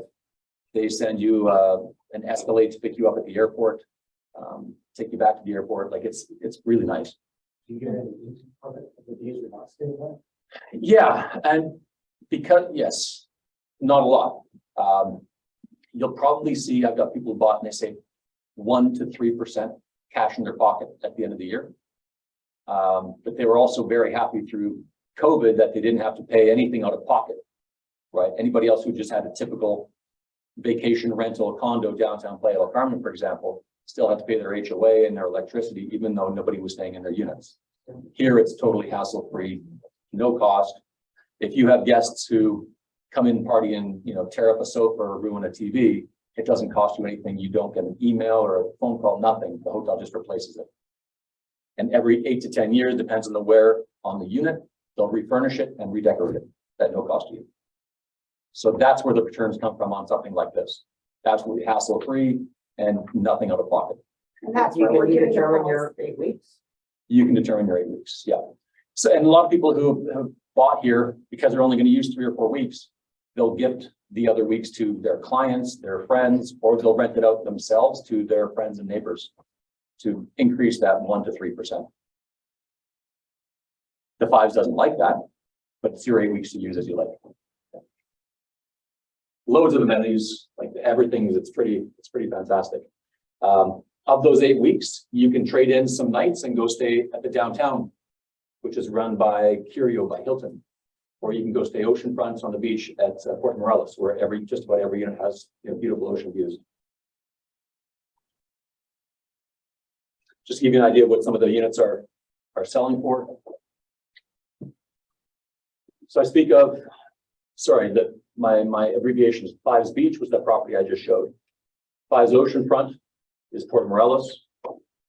They send you an Escalade to pick you up at the airport, take you back to the airport. Like it's really nice. You get any of the these are not staying there? Yeah, and yes, not a lot. You'll probably see, I've got people who bought and they say 1 to 3% cash in their pocket at the end of the year. But they were also very happy through COVID that they didn't have to pay anything out of pocket, right? Anybody else who just had a typical vacation rental condo downtown Playa del Carmen, for example, still had to pay their HOA and their electricity, even though nobody was staying in their units. Here, it's totally hassle-free, no cost. If you have guests who come in, party and, tear up a sofa or ruin a TV, it doesn't cost you anything. You don't get an email or a phone call, nothing. The hotel just replaces it. And every 8 to 10 years, depends on the wear on the unit, they'll refurnish it and redecorate it at no cost to you. So that's where the returns come from on something like this. Absolutely hassle-free and nothing out of pocket. And that's where we're giving your 8 weeks. You can determine your 8 weeks, yeah. So, and a lot of people who have bought here, because they're only going to use 3 or 4 weeks, they'll gift the other weeks to their clients, their friends, or they'll rent it out themselves to their friends and neighbors to increase that 1 to 3%. The Fives doesn't like that, but it's your 8 weeks to use as you like. Loads of amenities, like everything. It's pretty fantastic. Of those 8 weeks, you can trade in some nights and go stay at the downtown, which is run by Curio by Hilton, or you can go stay oceanfront on the beach at Port Morelos, where just about every unit has beautiful ocean views. Just to give you an idea of what some of the units are selling for. So I speak of, my abbreviation is Fives Beach was that property I just showed. Fives Oceanfront is Port Morelos,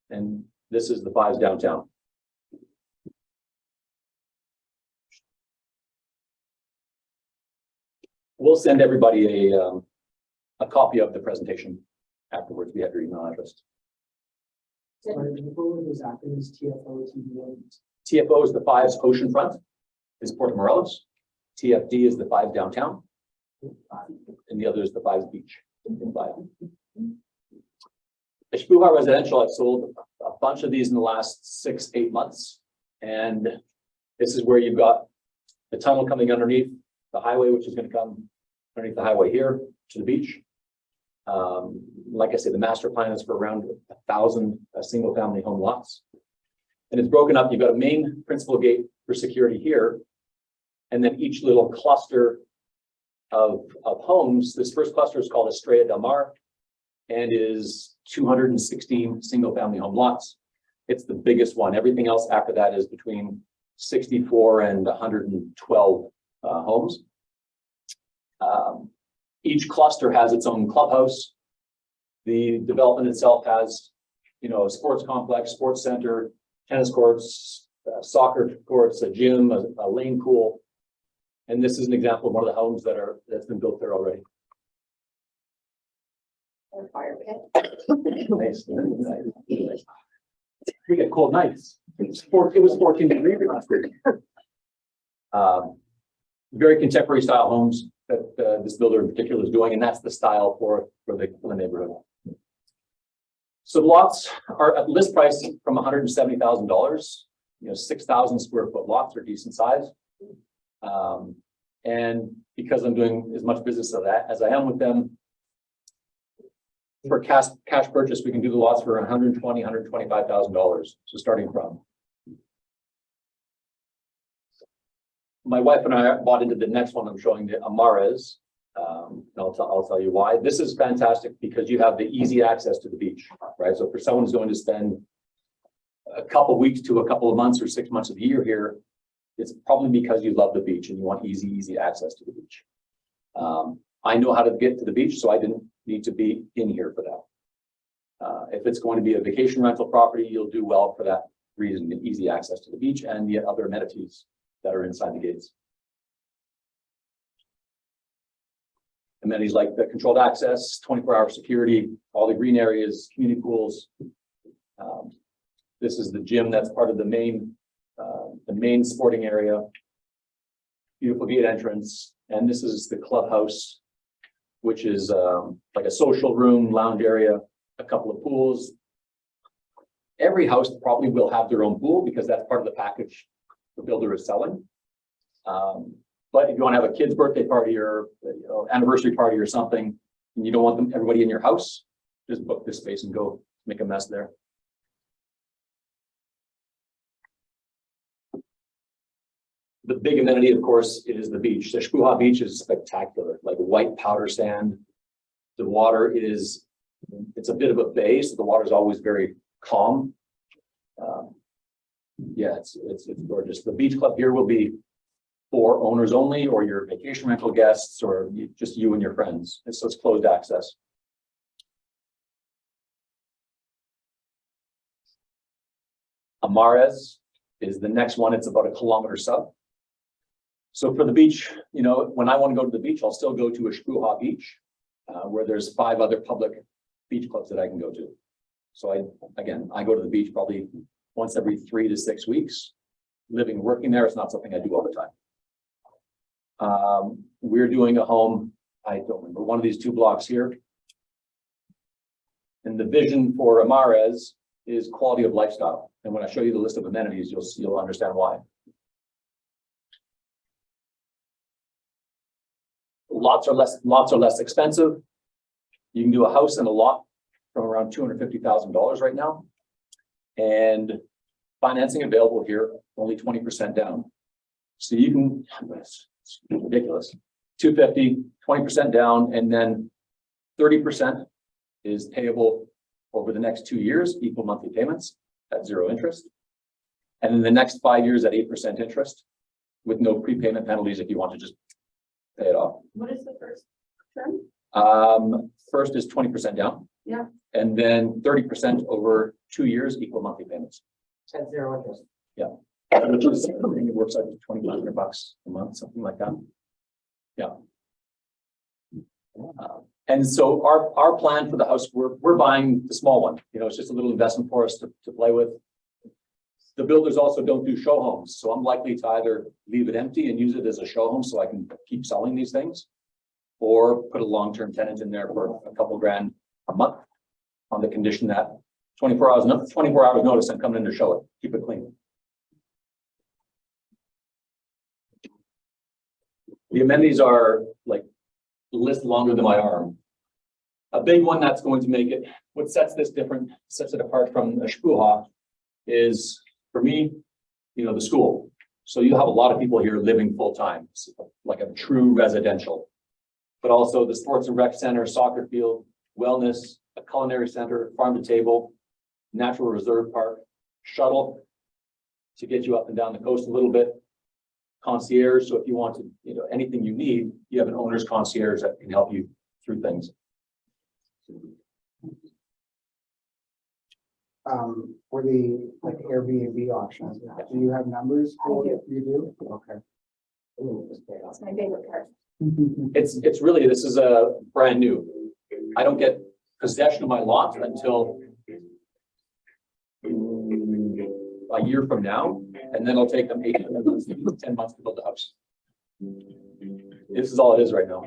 and this is the Fives Downtown. We'll send everybody a copy of the presentation afterwards. We have your email address. TFO is the Fives Oceanfront, is Port Morelos. TFD is the Fives Downtown, and the other is the Fives Beach. The Spuha Residential, I've sold a bunch of these in the last 6-8 months, and this is where you've got the tunnel coming underneath the highway, which is going to come underneath the highway here to the beach. Like I said, the master plan is for around 1,000 single-family home lots, and it's broken up. You've got a main principal gate for security here, and then each little cluster of homes. This first cluster is called Estrella del Mar, and is 216 single-family home lots. It's the biggest one. Everything else after that is between 64 and 112 homes. Each cluster has its own clubhouse. The development itself has, a sports complex, sports center, tennis courts, soccer courts, a gym, a lane pool. And this is an example of one of the homes that's been built there already. Or fire pit. Nice. We get cold nights. It was 14 degrees last week. Very contemporary style homes that this builder in particular is doing, and that's the style for the neighborhood. So the lots are at list price from $170,000. 6,000 square foot lots are decent size. And because I'm doing as much business of that as I am with them, for cash purchase, we can do the lots for $120,000, $125,000. So starting from. My wife and I bought into the next one I'm showing, the Amares. I'll tell you why. This is fantastic because you have the easy access to the beach, right? So for someone who's going to spend a couple of weeks to a couple of months or 6 months of the year here, it's probably because you love the beach and you want easy access to the beach. I know how to get to the beach, so I didn't need to be in here for that. If it's going to be a vacation rental property, you'll do well for that reason, the easy access to the beach and the other amenities that are inside the gates. Amenities like the controlled access, 24-hour security, all the green areas, community pools. This is the gym that's part of the main sporting area. beautiful gate entrance, and this is the clubhouse, which is like a social room, lounge area, a couple of pools. Every house probably will have their own pool because that's part of the package the builder is selling. But if you want to have a kid's birthday party or anniversary party or something, and you don't want everybody in your house, just book this space and go make a mess there. The big amenity, of course, is the beach. The Shpuha beach is spectacular, like white powder sand. The water is, it's a bit of a bay, so the water is always very calm. Yeah, it's gorgeous. The beach club here will be for owners only, or your vacation rental guests, or just you and your friends. And so it's closed access. Amares is the next one. It's about 1 kilometer south. So for the beach, when I want to go to the beach, I'll still go to a Shpuha beach, where there's 5 other public beach clubs that I can go to. So I go to the beach probably once every 3 to 6 weeks. Living and working there, it's not something I do all the time. We're doing a home, I don't remember, one of these 2 blocks here. And the vision for Amares is quality of lifestyle. And when I show you the list of amenities, you'll understand why. Lots are less expensive. You can do a house and a lot from around $250,000 right now. And financing available here, only 20% down. So you can, it's ridiculous, 250, 20% down, and then 30% is payable over the next 2 years, equal monthly payments at 0 interest. And then the next 5 years at 8% interest with no prepayment penalties if you want to just pay it off. What is the first term? First is 20% down. Yeah. And then 30% over 2 years, equal monthly payments. At 0 interest. Yeah. Which is, I think it works out to $2,500 a month, something like that. Yeah. And so our plan for the house, we're buying the small one. It's just a little investment for us to play with. The builders also don't do show homes, so I'm likely to either leave it empty and use it as a show home so I can keep selling these things, or put a long-term tenant in there for a couple grand a month on the condition that 24 hours notice and come in to show it, keep it clean. The amenities are like the list longer than my arm. A big one that's going to make it, what sets this different, sets it apart from a Shpuha is, for me, the school. So you have a lot of people here living full-time, like a true residential, but also the sports and rec center, soccer field, wellness, a culinary center, farm to table, natural reserve park, shuttle to get you up and down the coast a little bit, concierge. So if you want to, anything you need, you have an owner's concierge that can help you through things. For the Airbnb options, do you have numbers? I do. You do? Okay. That's my favorite part. It's really, this is a brand new. I don't get possession of my lot until a year from now, and then it'll take them 8 months, 10 months to build the house. This is all it is right now,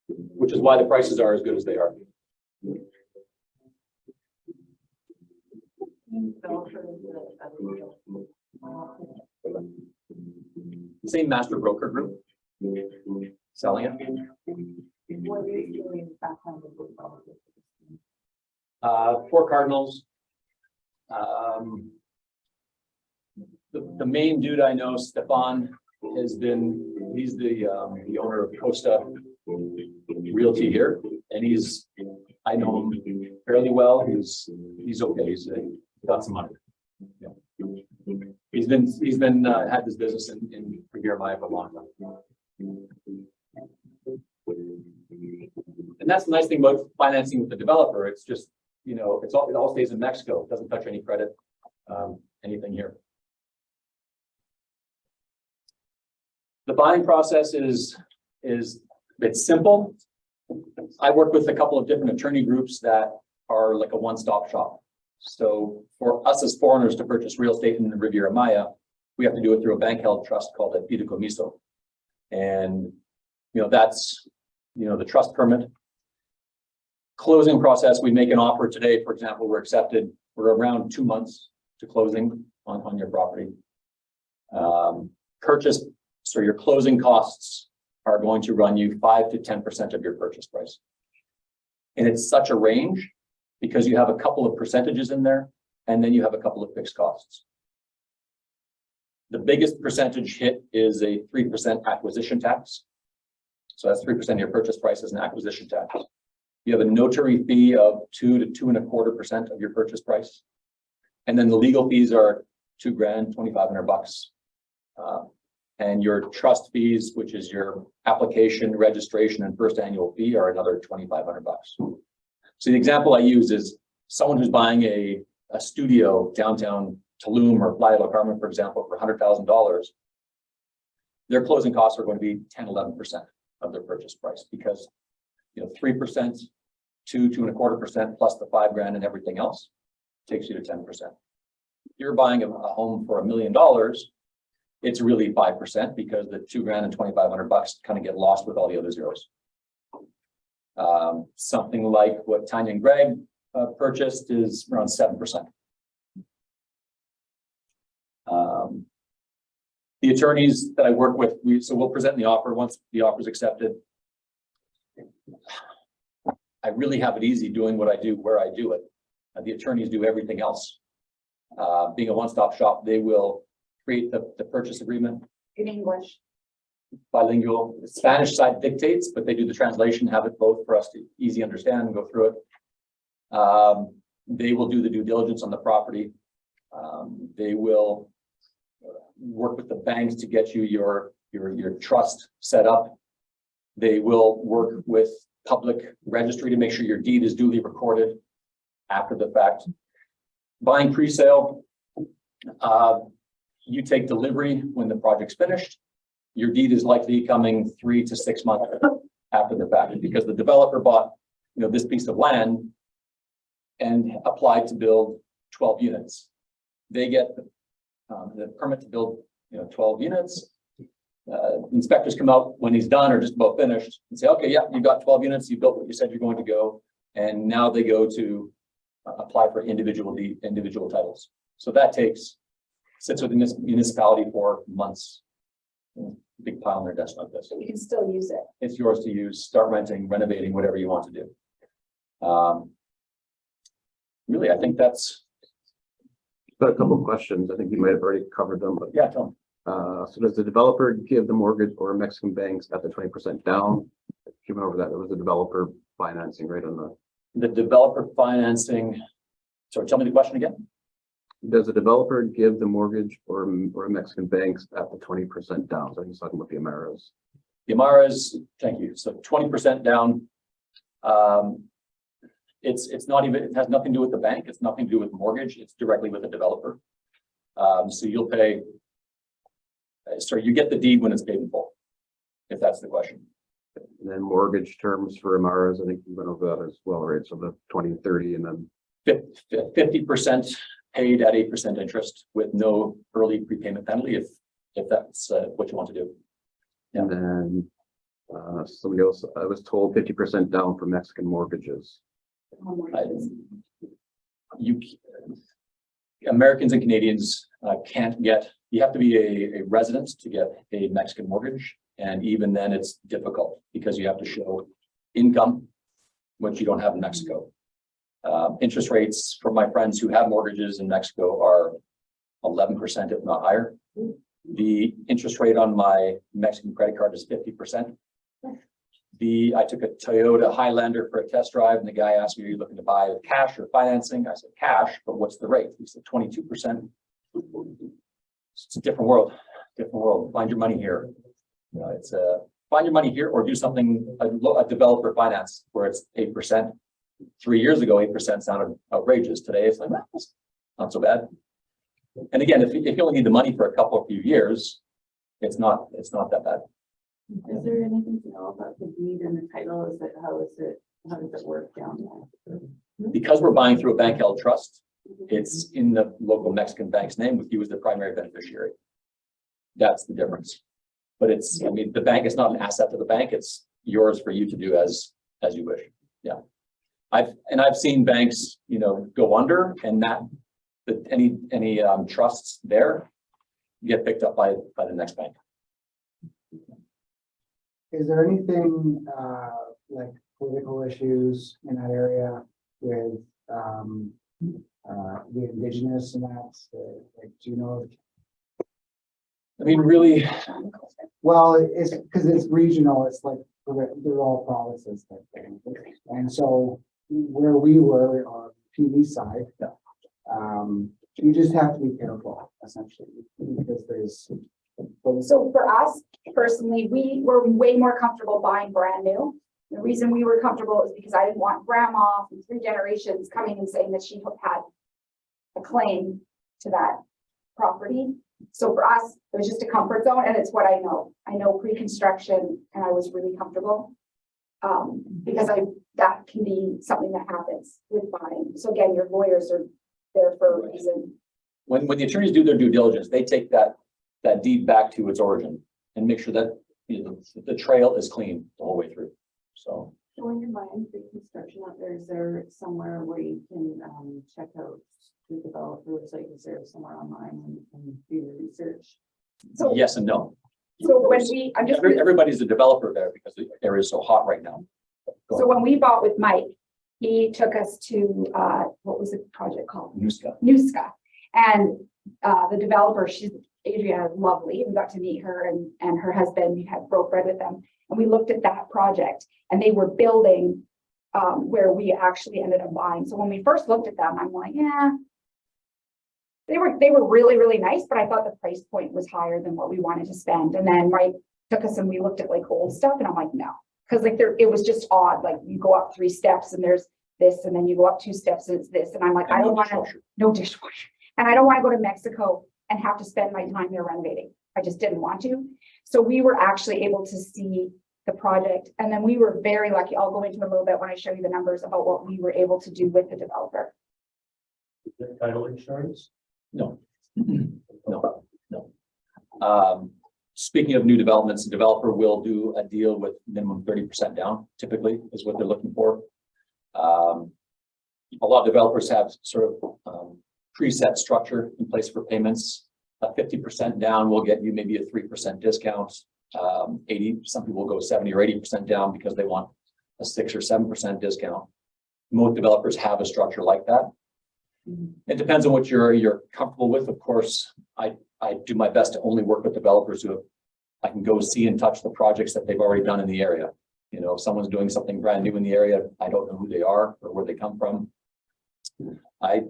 which is why the prices are as good as they are. Same master broker group selling it. What is doing background of football? 4 Cardinals. The main dude I know, Stefan, he's the owner of Costa Realty here, and I know him fairly well. He's okay. He's got some money. Yeah. He's been had this business in Burgoyne for a long time. And that's the nice thing about financing with the developer. It's just, it all stays in Mexico. It doesn't touch any credit, anything here. The buying process is it's simple. I work with a couple of different attorney groups that are like a one-stop shop. So for us as foreigners to purchase real estate in the Riviera Maya, we have to do it through a bank-held trust called a fideicomiso. And, that's, the trust permit. Closing process, we make an offer today, for example, we're accepted, we're around 2 months to closing on your property. Purchase, so your closing costs are going to run you 5 to 10% of your purchase price. And it's such a range because you have a couple of percentages in there, and then you have a couple of fixed costs. The biggest percentage hit is a 3% acquisition tax. So that's 3% of your purchase price as an acquisition tax. You have a notary fee of 2 to 2.25% of your purchase price. And then the legal fees are $2,000, $2,500. And your trust fees, which is your application, registration, and first annual fee, are another $2,500. So the example I use is someone who's buying a studio downtown Tulum or Playa del Carmen, for example, for $100,000. Their closing costs are going to be 10, 11% of their purchase price because 3%, 2.25% plus the $5,000 and everything else takes you to 10%. If you're buying a home for $1 million, it's really 5% because the $2,000 and $2,500 kind of get lost with all the other zeros. Something like what Tanya and Greg purchased is around 7%. The attorneys that I work with, we'll present the offer once the offer is accepted. I really have it easy doing what I do where I do it. The attorneys do everything else. Being a one-stop shop, they will create the purchase agreement. In English. Bilingual. The Spanish side dictates, but they do the translation, have it both for us to easy understand and go through it. They will do the due diligence on the property. They will work with the banks to get you your trust set up. They will work with public registry to make sure your deed is duly recorded after the fact. Buying pre-sale, you take delivery when the project's finished. Your deed is likely coming 3 to 6 months after the fact because the developer bought this piece of land and applied to build 12 units. They get the permit to build 12 units. Inspectors come out when he's done or just about finished and say, okay, yeah, you got 12 units, you built what you said you're going to go. And now they go to apply for individual titles. So that sits with the municipality for months. Big pile on their desk like this. So we can still use it. It's yours to use, start renting, renovating, whatever you want to do. Really, I think that's. Got a couple of questions. I think you might have already covered them, but Yeah, tell so does the developer give the mortgage or Mexican banks at the 20% down? She went over that. There was a developer financing right on the developer financing. So tell me the question again. Does the developer give the mortgage or Mexican banks at the 20% down? So he's talking about the Amaras. The Amaras, thank you. So 20% down. It's not even, it has nothing to do with the bank. It's nothing to do with mortgage. It's directly with the developer. So you'll pay, you get the deed when it's paid in full, if that's the question. And then mortgage terms for Amaras, I think we went over that as well, right? So the 20, 30, and then 50% paid at 8% interest with no early prepayment penalty if that's what you want to do. And then somebody else, I was told 50% down for Mexican mortgages. Americans and Canadians can't get, you have to be a resident to get a Mexican mortgage. And even then it's difficult because you have to show income, which you don't have in Mexico. Interest rates for my friends who have mortgages in Mexico are 11%, if not higher. The interest rate on my Mexican credit card is 50%. I took a Toyota Highlander for a test drive and the guy asked me, are you looking to buy with cash or financing? I said, cash, but what's the rate? He said, 22%. It's a different world, Find your money here. It's find your money here or do something, a developer finance where it's 8%. 3 years ago, 8% sounded outrageous. Today, it's like, well, it's not so bad. And again, if you only need the money for a few years, it's not that bad. Is there anything to know about the deed and the title? How does it work down there? Because we're buying through a bank held trust, it's in the local Mexican bank's name with you as the primary beneficiary. That's the difference. But it's, I mean, the bank is not an asset to the bank. It's yours for you to do as you wish. Yeah. I've seen banks, you know, go under and that any trusts there get picked up by the next bank. Is there anything, like political issues in that area with, the indigenous and that, like, do you know? I mean, really, Well, it's because it's regional, it's like, they're all provinces type thing. And so where we were on PV side, you just have to be careful essentially, because there's. So for us personally, we were way more comfortable buying brand new. The reason we were comfortable is because I didn't want grandma from 3 generations coming and saying that she had a claim to that property. So for us, it was just a comfort zone, and it's what I know. I know pre-construction, and I was really comfortable. Because that can be something that happens with buying. So again, your lawyers are there for a reason. when the attorneys do their due diligence, they take that deed back to its origin and make sure that, you know, the trail is clean the whole way through. So So when you're buying pre-construction out there, is there somewhere where you can check out the developers? Like, is there somewhere online and do your research? So yes and no. So when Everybody's a developer there because the area is so hot right now. Go So when we bought with Mike, he took us to, what was the project called? ahead. Nuska. And the developer, Adria is lovely. We got to meet her and her husband. We had broke bread with them. And we looked at that project and they were building where we actually ended up buying. So when we first looked at them, I'm like, yeah. They were really, really nice, but I thought the price point was higher than what we wanted to spend. And then Mike took us and we looked at like old stuff and I'm like, no. Because like it was just odd. Like you go up 3 steps and there's this, and then you go up 2 steps and it's this. And I'm like, I don't want to, no dishwasher. And I don't want to go to Mexico and have to spend my time there renovating. I just didn't want to. So we were actually able to see the project. And then we were very lucky. I'll go into a little bit when I show you the numbers about what we were able to do with the developer. Is there title insurance? No. No. Speaking of new developments, the developer will do a deal with minimum 30% down, typically is what they're looking for. A lot of developers have sort of preset structure in place for payments. 50% down will get you maybe a 3% discount. 80, some people will go 70 or 80% down because they want a 6 or 7% discount. Most developers have a structure like that. It depends on what you're comfortable with. Of course, I do my best to only work with developers who I can go see and touch the projects that they've already done in the area. You know, if someone's doing something brand new in the area, I don't know who they are or where they come from. I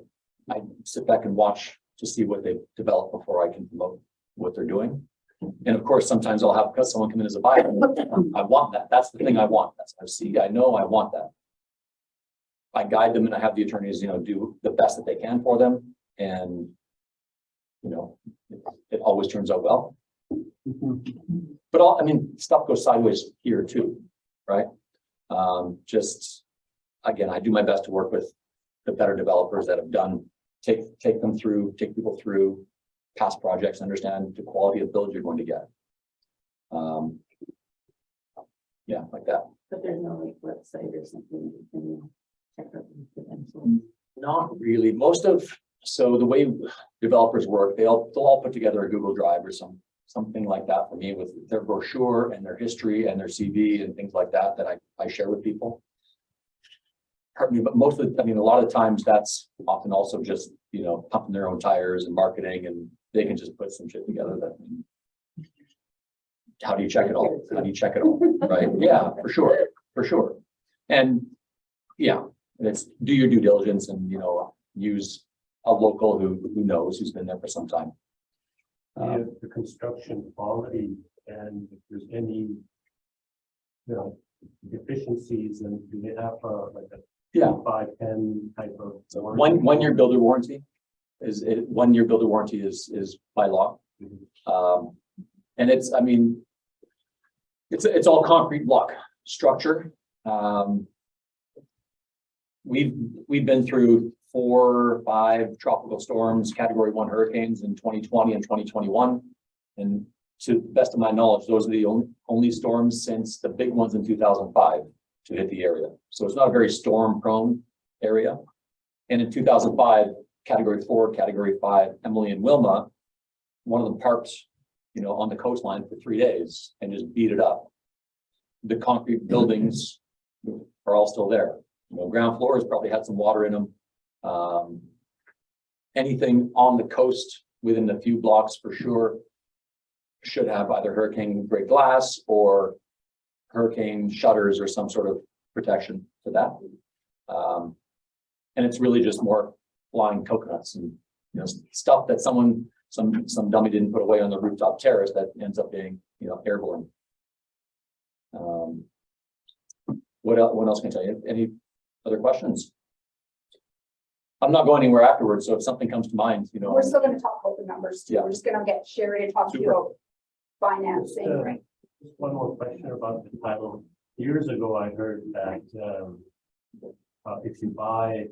sit back and watch to see what they've developed before I can promote what they're doing. And of course, sometimes I'll have someone come in as a buyer. I want that. That's the thing I want. I know I want that. I guide them and I have the attorneys, you know, do the best that they can for them. And, you know, it always turns out well. But I mean, stuff goes sideways here too, right? Just, again, I do my best to work with the better developers that have done, take people through past projects, understand the quality of build you're going to get. Yeah, like that. But there's no like website or something you can check out the potential. Not really. So the way developers work, they'll all put together a Google Drive or something like that for me with their brochure and their history and their CV and things like that I share with people. Pardon me, but a lot of times that's often also just, you know, pumping their own tires and marketing, and they can just put some shit together that. How do you check it all? How do you check it all? Right? Yeah, for sure. And yeah, it's do your due diligence and, you know, use a local who knows, who's been there for some time. The construction quality, and if there's any, you know, deficiencies, and do they have like a 5-10 type of warranty? 1 year builder warranty is 1 year builder warranty is by law. And it's, I mean, it's all concrete block structure. We've been through 4 or 5 tropical storms, category 1 hurricanes in 2020 and 2021. And to the best of my knowledge, those are the only storms since the big ones in 2005 to hit the area. So it's not a very storm prone area. And in 2005, category 4, category 5, Emily and Wilma, one of them parked, you know, on the coastline for 3 days and just beat it up. The concrete buildings are all still there. You know, ground floors probably had some water in them. Anything on the coast within a few blocks for sure should have either hurricane grade glass or hurricane shutters or some sort of protection for that. And it's really just more flying coconuts and, you know, stuff that some dummy didn't put away on the rooftop terrace that ends up being, you know, airborne. What else can I tell you? Any other questions? I'm not going anywhere afterwards, so if something comes to mind, you know. We're still gonna talk about the numbers too. Yeah. We're just gonna get Cheri to talk to you Super. about financing, right? Just one more question about the title. Years ago, I heard that if you buy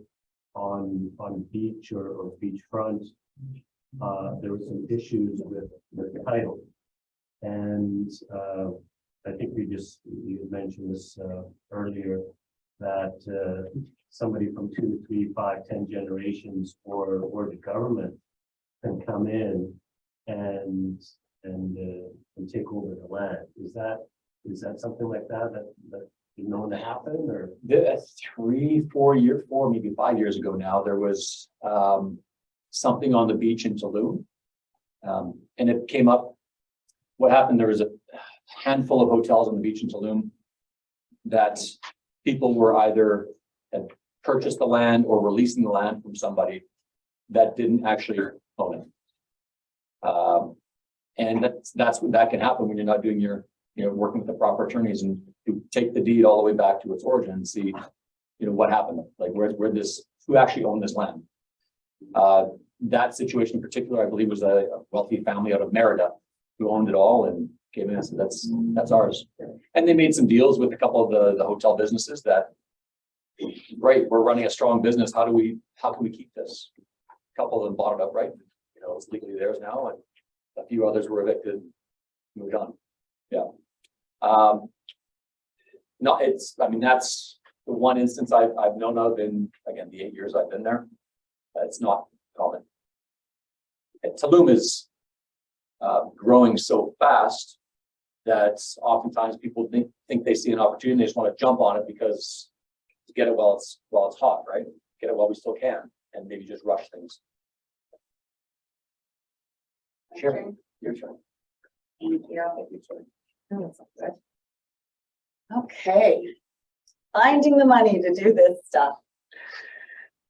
on beach or beachfront, there were some issues with the title. And I think you mentioned this earlier, that somebody from 2, 3, 5, 10 generations or the government can come in and take over the land. Is that something like that is known to happen, or? 3, 4 years, 4, maybe 5 years ago now, there was something on the beach in Tulum. And it came up, what happened, there was a handful of hotels on the beach in Tulum that people were either had purchased the land or were leasing the land from somebody that didn't actually own it. And that's what that can happen when you're not doing your, you know, working with the proper attorneys and you take the deed all the way back to its origin and see, you know, what happened, like who actually owned this land. That situation in particular, I believe, was a wealthy family out of Merida who owned it all and came in and said, that's ours. And they made some deals with a couple of the hotel businesses that, right, we're running a strong business. How can we keep this? A couple of them bought it up, right? You know, it's legally theirs now, and a few others were evicted, moved on. Yeah. No, I mean, that's the one instance I've known of in, again, the 8 years I've been there. It's not common. And Tulum is growing so fast that oftentimes people think they see an opportunity, they just want to jump on it because to get it while it's hot, right? Get it while we still can, and maybe just rush things. Sure, your turn. Thank you. Oh, that's not good. Okay. Finding the money to do this stuff.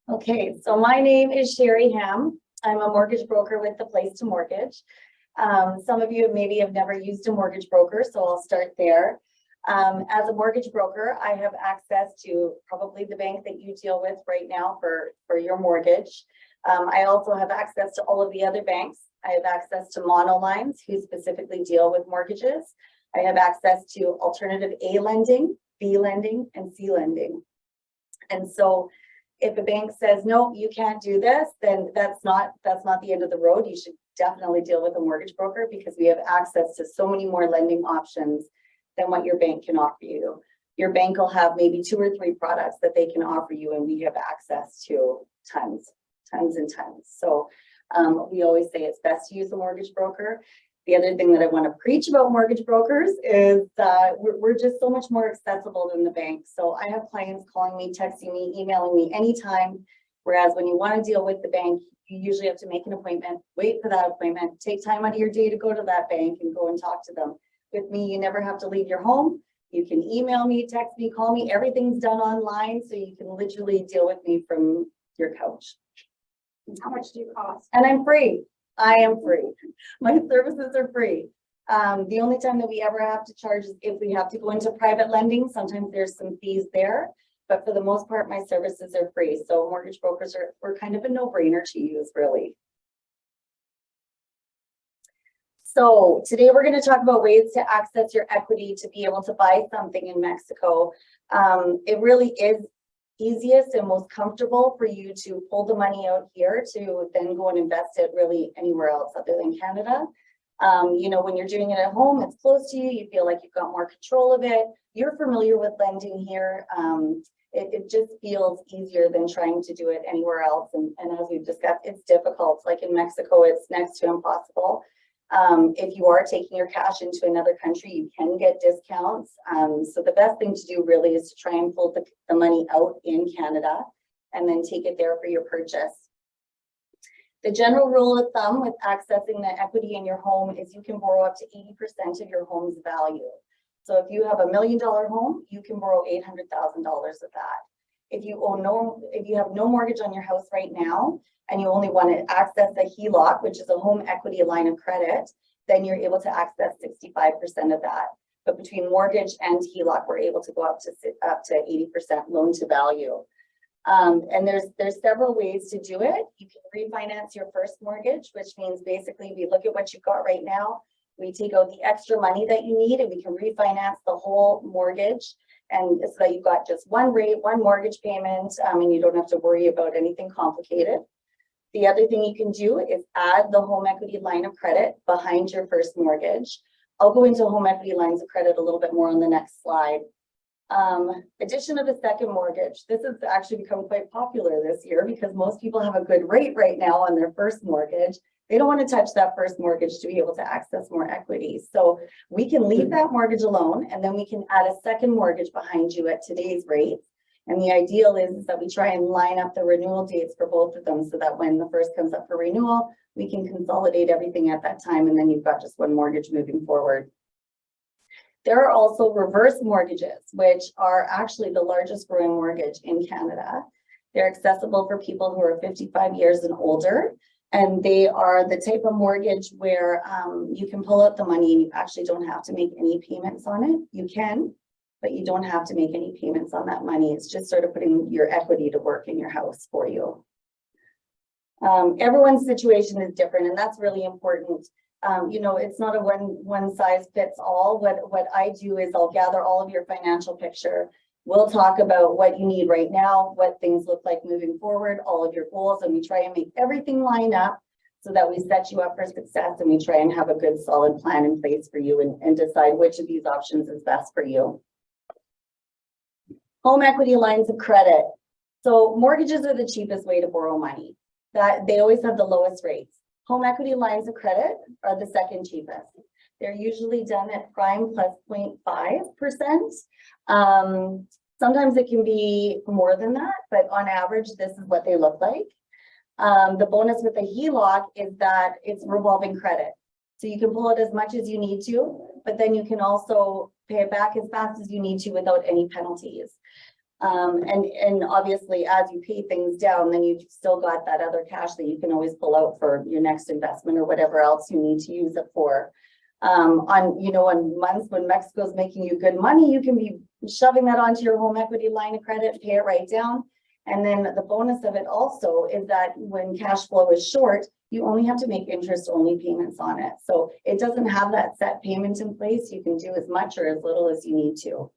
Okay, so my name is Cheri Hamm. I'm a mortgage broker with the Place to Mortgage. Some of you maybe have never used a mortgage broker, so I'll start there. As a mortgage broker, I have access to probably the bank that you deal with right now for your mortgage. I also have access to all of the other banks. I have access to monolines who specifically deal with mortgages. I have access to alternative A lending, B lending, and C lending. And so if a bank says, no, you can't do this, then that's not the end of the road. You should definitely deal with a mortgage broker because we have access to so many more lending options than what your bank can offer you. Your bank will have maybe 2 or 3 products that they can offer you, and we have access to tons and tons. So we always say it's best to use a mortgage broker. The other thing that I want to preach about mortgage brokers is that we're just so much more accessible than the bank. So I have clients calling me, texting me, emailing me anytime. Whereas when you want to deal with the bank, you usually have to make an appointment, wait for that appointment, take time out of your day to go to that bank and go and talk to them. With me, you never have to leave your home. You can email me, text me, call me. Everything's done online. So you can literally deal with me from your couch. How much do you cost? And I'm free. I am free. My services are free. The only time that we ever have to charge is if we have to go into private lending. Sometimes there's some fees there, but for the most part, my services are free. So mortgage brokers we're kind of a no-brainer to use, really. So today we're going to talk about ways to access your equity to be able to buy something in Mexico. It really is easiest and most comfortable for you to pull the money out here to then go and invest it really anywhere else other than Canada. You know, when you're doing it at home, it's close to you, you feel like you've got more control of it. You're familiar with lending here. It just feels easier than trying to do it anywhere else. And as we've discussed, it's difficult. Like in Mexico, it's next to impossible. If you are taking your cash into another country, you can get discounts. So the best thing to do really is to try and pull the money out in Canada and then take it there for your purchase. The general rule of thumb with accessing the equity in your home is you can borrow up to 80% of your home's value. So if you have $1 million home, you can borrow $800,000 of that. If you have no mortgage on your house right now, and you only want to access a HELOC, which is a home equity line of credit, then you're able to access 65% of that. But between mortgage and HELOC, we're able to go up to 80% loan to value. And there's several ways to do it. You can refinance your first mortgage, which means basically we look at what you've got right now. We take out the extra money that you need and we can refinance the whole mortgage. And so that you've got just one rate, one mortgage payment, and you don't have to worry about anything complicated. The other thing you can do is add the home equity line of credit behind your first mortgage. I'll go into home equity lines of credit a little bit more on the next slide. Addition of a second mortgage. This has actually become quite popular this year because most people have a good rate right now on their first mortgage. They don't want to touch that first mortgage to be able to access more equity. So we can leave that mortgage alone and then we can add a second mortgage behind you at today's rates. And the ideal is that we try and line up the renewal dates for both of them so that when the first comes up for renewal, we can consolidate everything at that time and then you've got just one mortgage moving forward. There are also reverse mortgages, which are actually the largest growing mortgage in Canada. They're accessible for people who are 55 years and older. And they are the type of mortgage where you can pull out the money and you actually don't have to make any payments on it. You can, but you don't have to make any payments on that money. It's just sort of putting your equity to work in your house for you. Everyone's situation is different, and that's really important. You know, it's not a one size fits all. What I do is I'll gather all of your financial picture. We'll talk about what you need right now, what things look like moving forward, all of your goals, and we try and make everything line up so that we set you up for success and we try and have a good solid plan in place for you and decide which of these options is best for you. Home equity lines of credit. So mortgages are the cheapest way to borrow money. That they always have the lowest rates. Home equity lines of credit are the second cheapest. They're usually done at prime plus 0.5%. Sometimes it can be more than that, but on average, this is what they look like. The bonus with a HELOC is that it's revolving credit. So you can pull it as much as you need to, but then you can also pay it back as fast as you need to without any penalties. And obviously, as you pay things down, then you've still got that other cash that you can always pull out for your next investment or whatever else you need to use it for. On months when Mexico's making you good money, you can be shoving that onto your home equity line of credit, pay it right down. And then the bonus of it also is that when cash flow is short, you only have to make interest only payments on it. So it doesn't have that set payment in place. You can do as much or as little as you need to.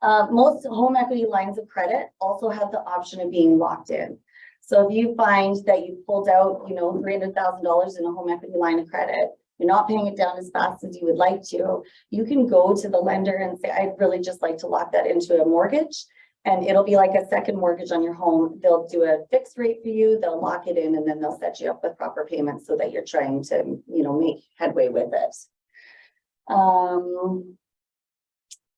Most home equity lines of credit also have the option of being locked in. So if you find that you pulled out, $300,000 in a home equity line of credit, you're not paying it down as fast as you would like to, you can go to the lender and say, I'd really just like to lock that into a mortgage. And it'll be like a second mortgage on your home. They'll do a fixed rate for you, they'll lock it in, and then they'll set you up with proper payments so that you're trying to, make headway with it.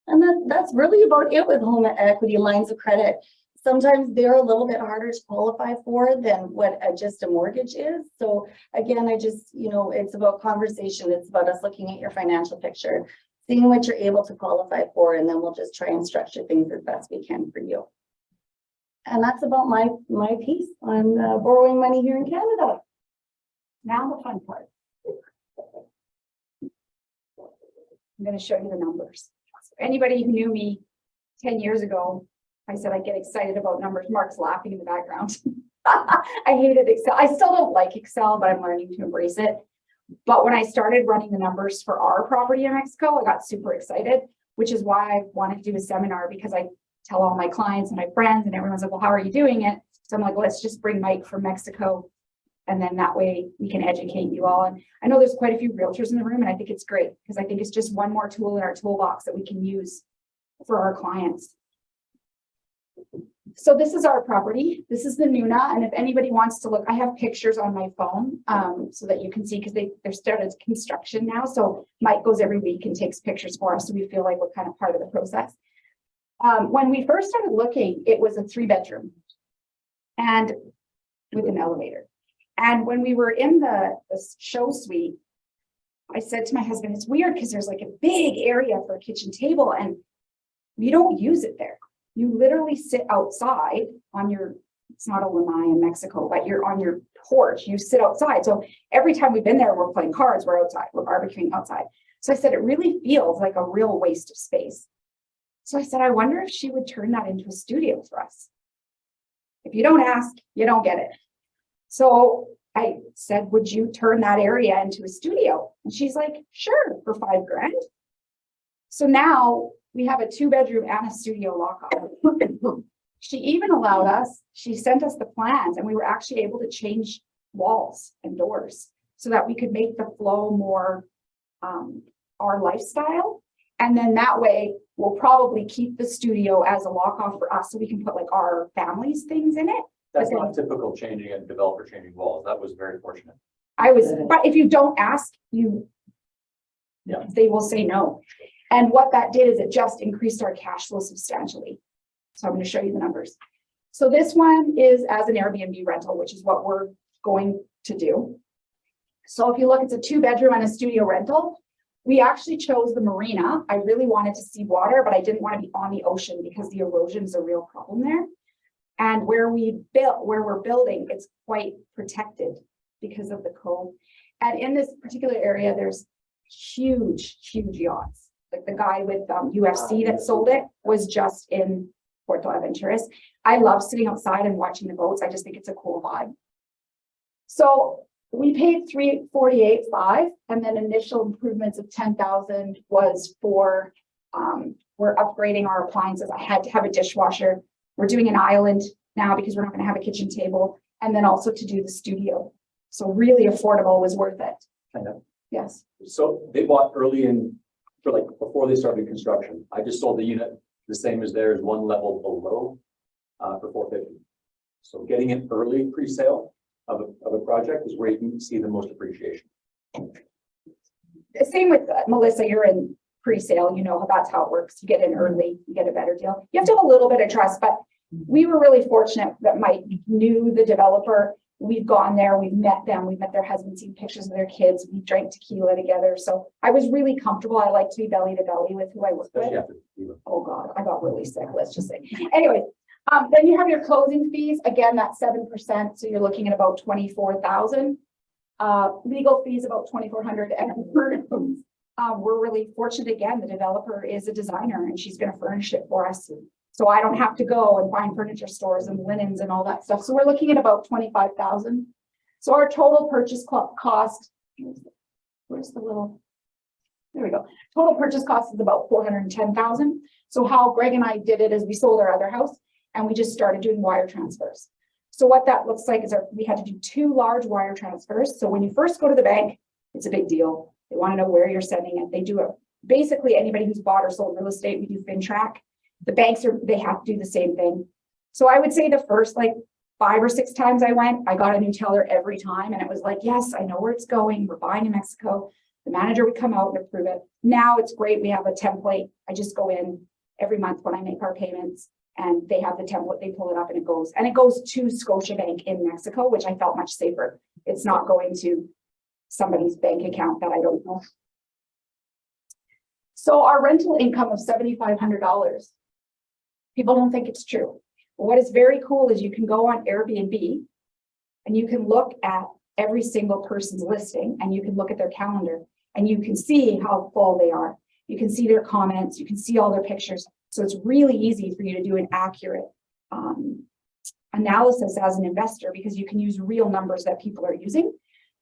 And that's really about it with home equity lines of credit. Sometimes they're a little bit harder to qualify for than what just a mortgage is. So again, it's about conversation. It's about us looking at your financial picture, seeing what you're able to qualify for, and then we'll just try and structure things as best we can for you. And that's about my piece on borrowing money here in Canada. Now the fun part. I'm going to show you the numbers. Anybody who knew me 10 years ago, I said I get excited about numbers. Mark's laughing in the background. I hated Excel. I still don't like Excel, but I'm learning to embrace it. But when I started running the numbers for our property in Mexico, I got super excited, which is why I wanted to do a seminar, because I tell all my clients and my friends and everyone's like, well, how are you doing it? So I'm like, let's just bring Mike from Mexico And then that way we can educate you all. And I know there's quite a few realtors in the room, and I think it's great because I think it's just one more tool in our toolbox that we can use for our clients. So this is our property. This is the Nuna. And if anybody wants to look, I have pictures on my phone so that you can see, because they're started construction now. So Mike goes every week and takes pictures for us. So we feel like we're kind of part of the process. When we first started looking, it was a 3-bedroom and with an elevator. And when we were in the show suite, I said to my husband, it's weird because there's like a big area for a kitchen table and you don't use it there. You literally sit outside on your, it's not a lanai in Mexico, but you're on your porch, you sit outside. So every time we've been there, we're playing cards, we're outside, we're barbecuing outside. So I said, it really feels like a real waste of space. So I said, I wonder if she would turn that into a studio for us. If you don't ask, you don't get it. So I said, would you turn that area into a studio? And she's like, sure, for $5,000. So now we have a 2-bedroom and a studio lockout. She even allowed us, she sent us the plans, and we were actually able to change walls and doors so that we could make the flow more our lifestyle. And then that way we'll probably keep the studio as a lock-off for us so we can put like our family's things in it. That's not typical changing a developer changing walls. That was very fortunate. But if you don't ask, they will say no. And what that did is it just increased our cash flow substantially. So I'm going to show you the numbers. So this one is as an Airbnb rental, which is what we're going to do. So if you look, it's a 2-bedroom and a studio rental. We actually chose the marina. I really wanted to see water, but I didn't want to be on the ocean because the erosion is a real problem there. And where we're building, it's quite protected because of the cove. And in this particular area, there's huge yachts. Like the guy with UFC that sold it was just in Puerto Aventuras. I love sitting outside and watching the boats. I just think it's a cool vibe. So we paid $348,500, and then initial improvements of $10,000 was for we're upgrading our appliances. I had to have a dishwasher. We're doing an island now because we're not going to have a kitchen table, and then also to do the studio. So really affordable, was worth it. Kind of. Yes. So they bought early in, for like before they started construction. I just sold the unit the same as theirs, one level below for $450. So getting it early pre-sale of a project is where you can see the most appreciation. Same with Melissa, you're in pre-sale, you know, that's how it works. You get in early, you get a better deal. You have to have a little bit of trust, but we were really fortunate that Mike knew the developer. We've gone there, we've met them, we've met their husbands, seen pictures of their kids, we drank tequila together. So I was really comfortable. I like to be belly to belly with who I work with. Especially after tequila. Oh God, I got really sick, let's just say. Anyway, then you have your closing fees. Again, that's 7%. So you're looking at about 24,000. Legal fees about 2,400. And we're really fortunate. Again, the developer is a designer and she's going to furnish it for us. So I don't have to go and find furniture stores and linens and all that stuff. So we're looking at about 25,000. So our total purchase cost, where's the little, there we go. Total purchase cost is about 410,000. So how Greg and I did it is we sold our other house and we just started doing wire transfers. So what that looks like is we had to do 2 large wire transfers. So when you first go to the bank, it's a big deal. They want to know where you're sending it. They do it. Basically, anybody who's bought or sold real estate, we do FinTrack. The banks they have to do the same thing. So I would say the first like 5 or 6 times I went, I got a new teller every time. And it was like, yes, I know where it's going. We're buying in Mexico. The manager would come out and approve it. Now it's great. We have a template. I just go in every month when I make our payments and they have the template, they pull it up and it goes to Scotiabank in Mexico, which I felt much safer. It's not going to somebody's bank account that I don't know. So our rental income of $7,500, people don't think it's true. But what is very cool is you can go on Airbnb and you can look at every single person's listing and you can look at their calendar and you can see how full they are. You can see their comments, you can see all their pictures. So it's really easy for you to do an accurate analysis as an investor because you can use real numbers that people are using.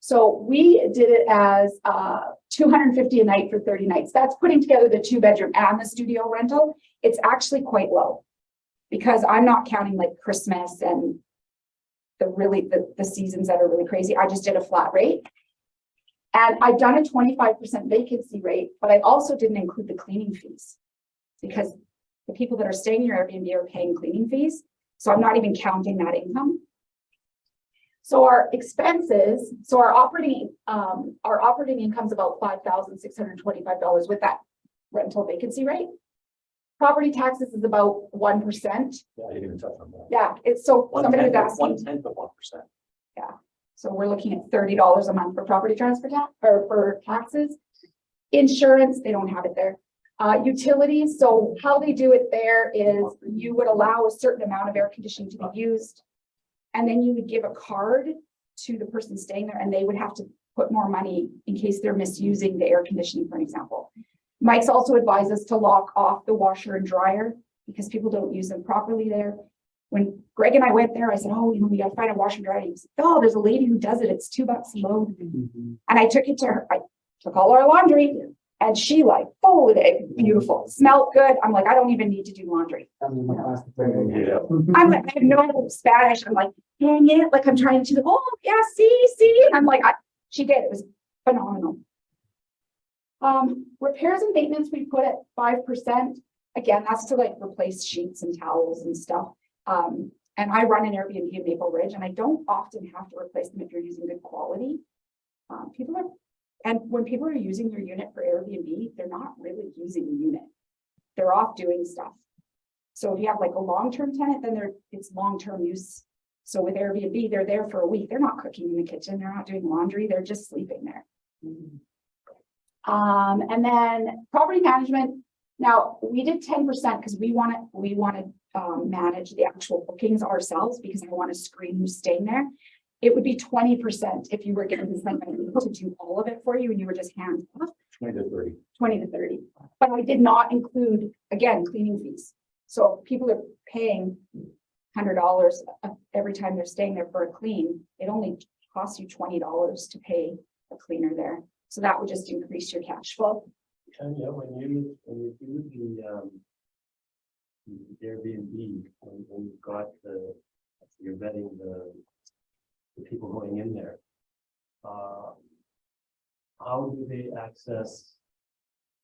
So we did it as $250 a night for 30 nights. That's putting together the 2-bedroom and the studio rental. It's actually quite low because I'm not counting like Christmas and the seasons that are really crazy. I just did a flat rate. And I've done a 25% vacancy rate, but I also didn't include the cleaning fees because the people that are staying in your Airbnb are paying cleaning fees. So I'm not even counting that income. So our expenses, so our operating income is about $5,625 with that rental vacancy rate. Property taxes is about 1%. Yeah, I didn't even touch on that. Yeah, it's so somebody was asking. 1/10 of 1%. So we're looking at $30 a month for property transfer tax or for taxes. Insurance, they don't have it there. Utilities, so how they do it there is you would allow a certain amount of air conditioning to be used. And then you would give a card to the person staying there and they would have to put more money in case they're misusing the air conditioning, for example. Mike's also advised us to lock off the washer and dryer because people don't use them properly there. When Greg and I went there, I said, oh, we gotta find a washer and dryer. He said, oh, there's a lady who does it. It's $2 a load. And I took it to her. I took all our laundry and she like folded it beautiful, smelled good. I'm like, I don't even need to do laundry. Yeah. I'm like, I have no Spanish. I'm like, dang it. Like I'm trying to, oh yeah, see. And I'm like, she did, it was phenomenal. Repairs and maintenance, we put at 5%. Again, that's to like replace sheets and towels and stuff. And I run an Airbnb in Maple Ridge and I don't often have to replace them if you're using good quality. And when people are using their unit for Airbnb, they're not really using the unit. They're off doing stuff. So if you have like a long-term tenant, then it's long-term use. So with Airbnb, they're there for a week. They're not cooking in the kitchen. They're not doing laundry. They're just sleeping there. And then property management. Now we did 10% because we want to manage the actual bookings ourselves because I want to screen who's staying there. It would be 20% if you were given somebody to do all of it for you and you were just hands off. 20 to 30. 20 to 30. But I did not include, again, cleaning fees. So if people are paying $100 every time they're staying there for a clean, it only costs you $20 to pay a cleaner there. So that would just increase your cash flow. Tanya, when you do the Airbnb, when you've got you're vetting the people going in there, how do they access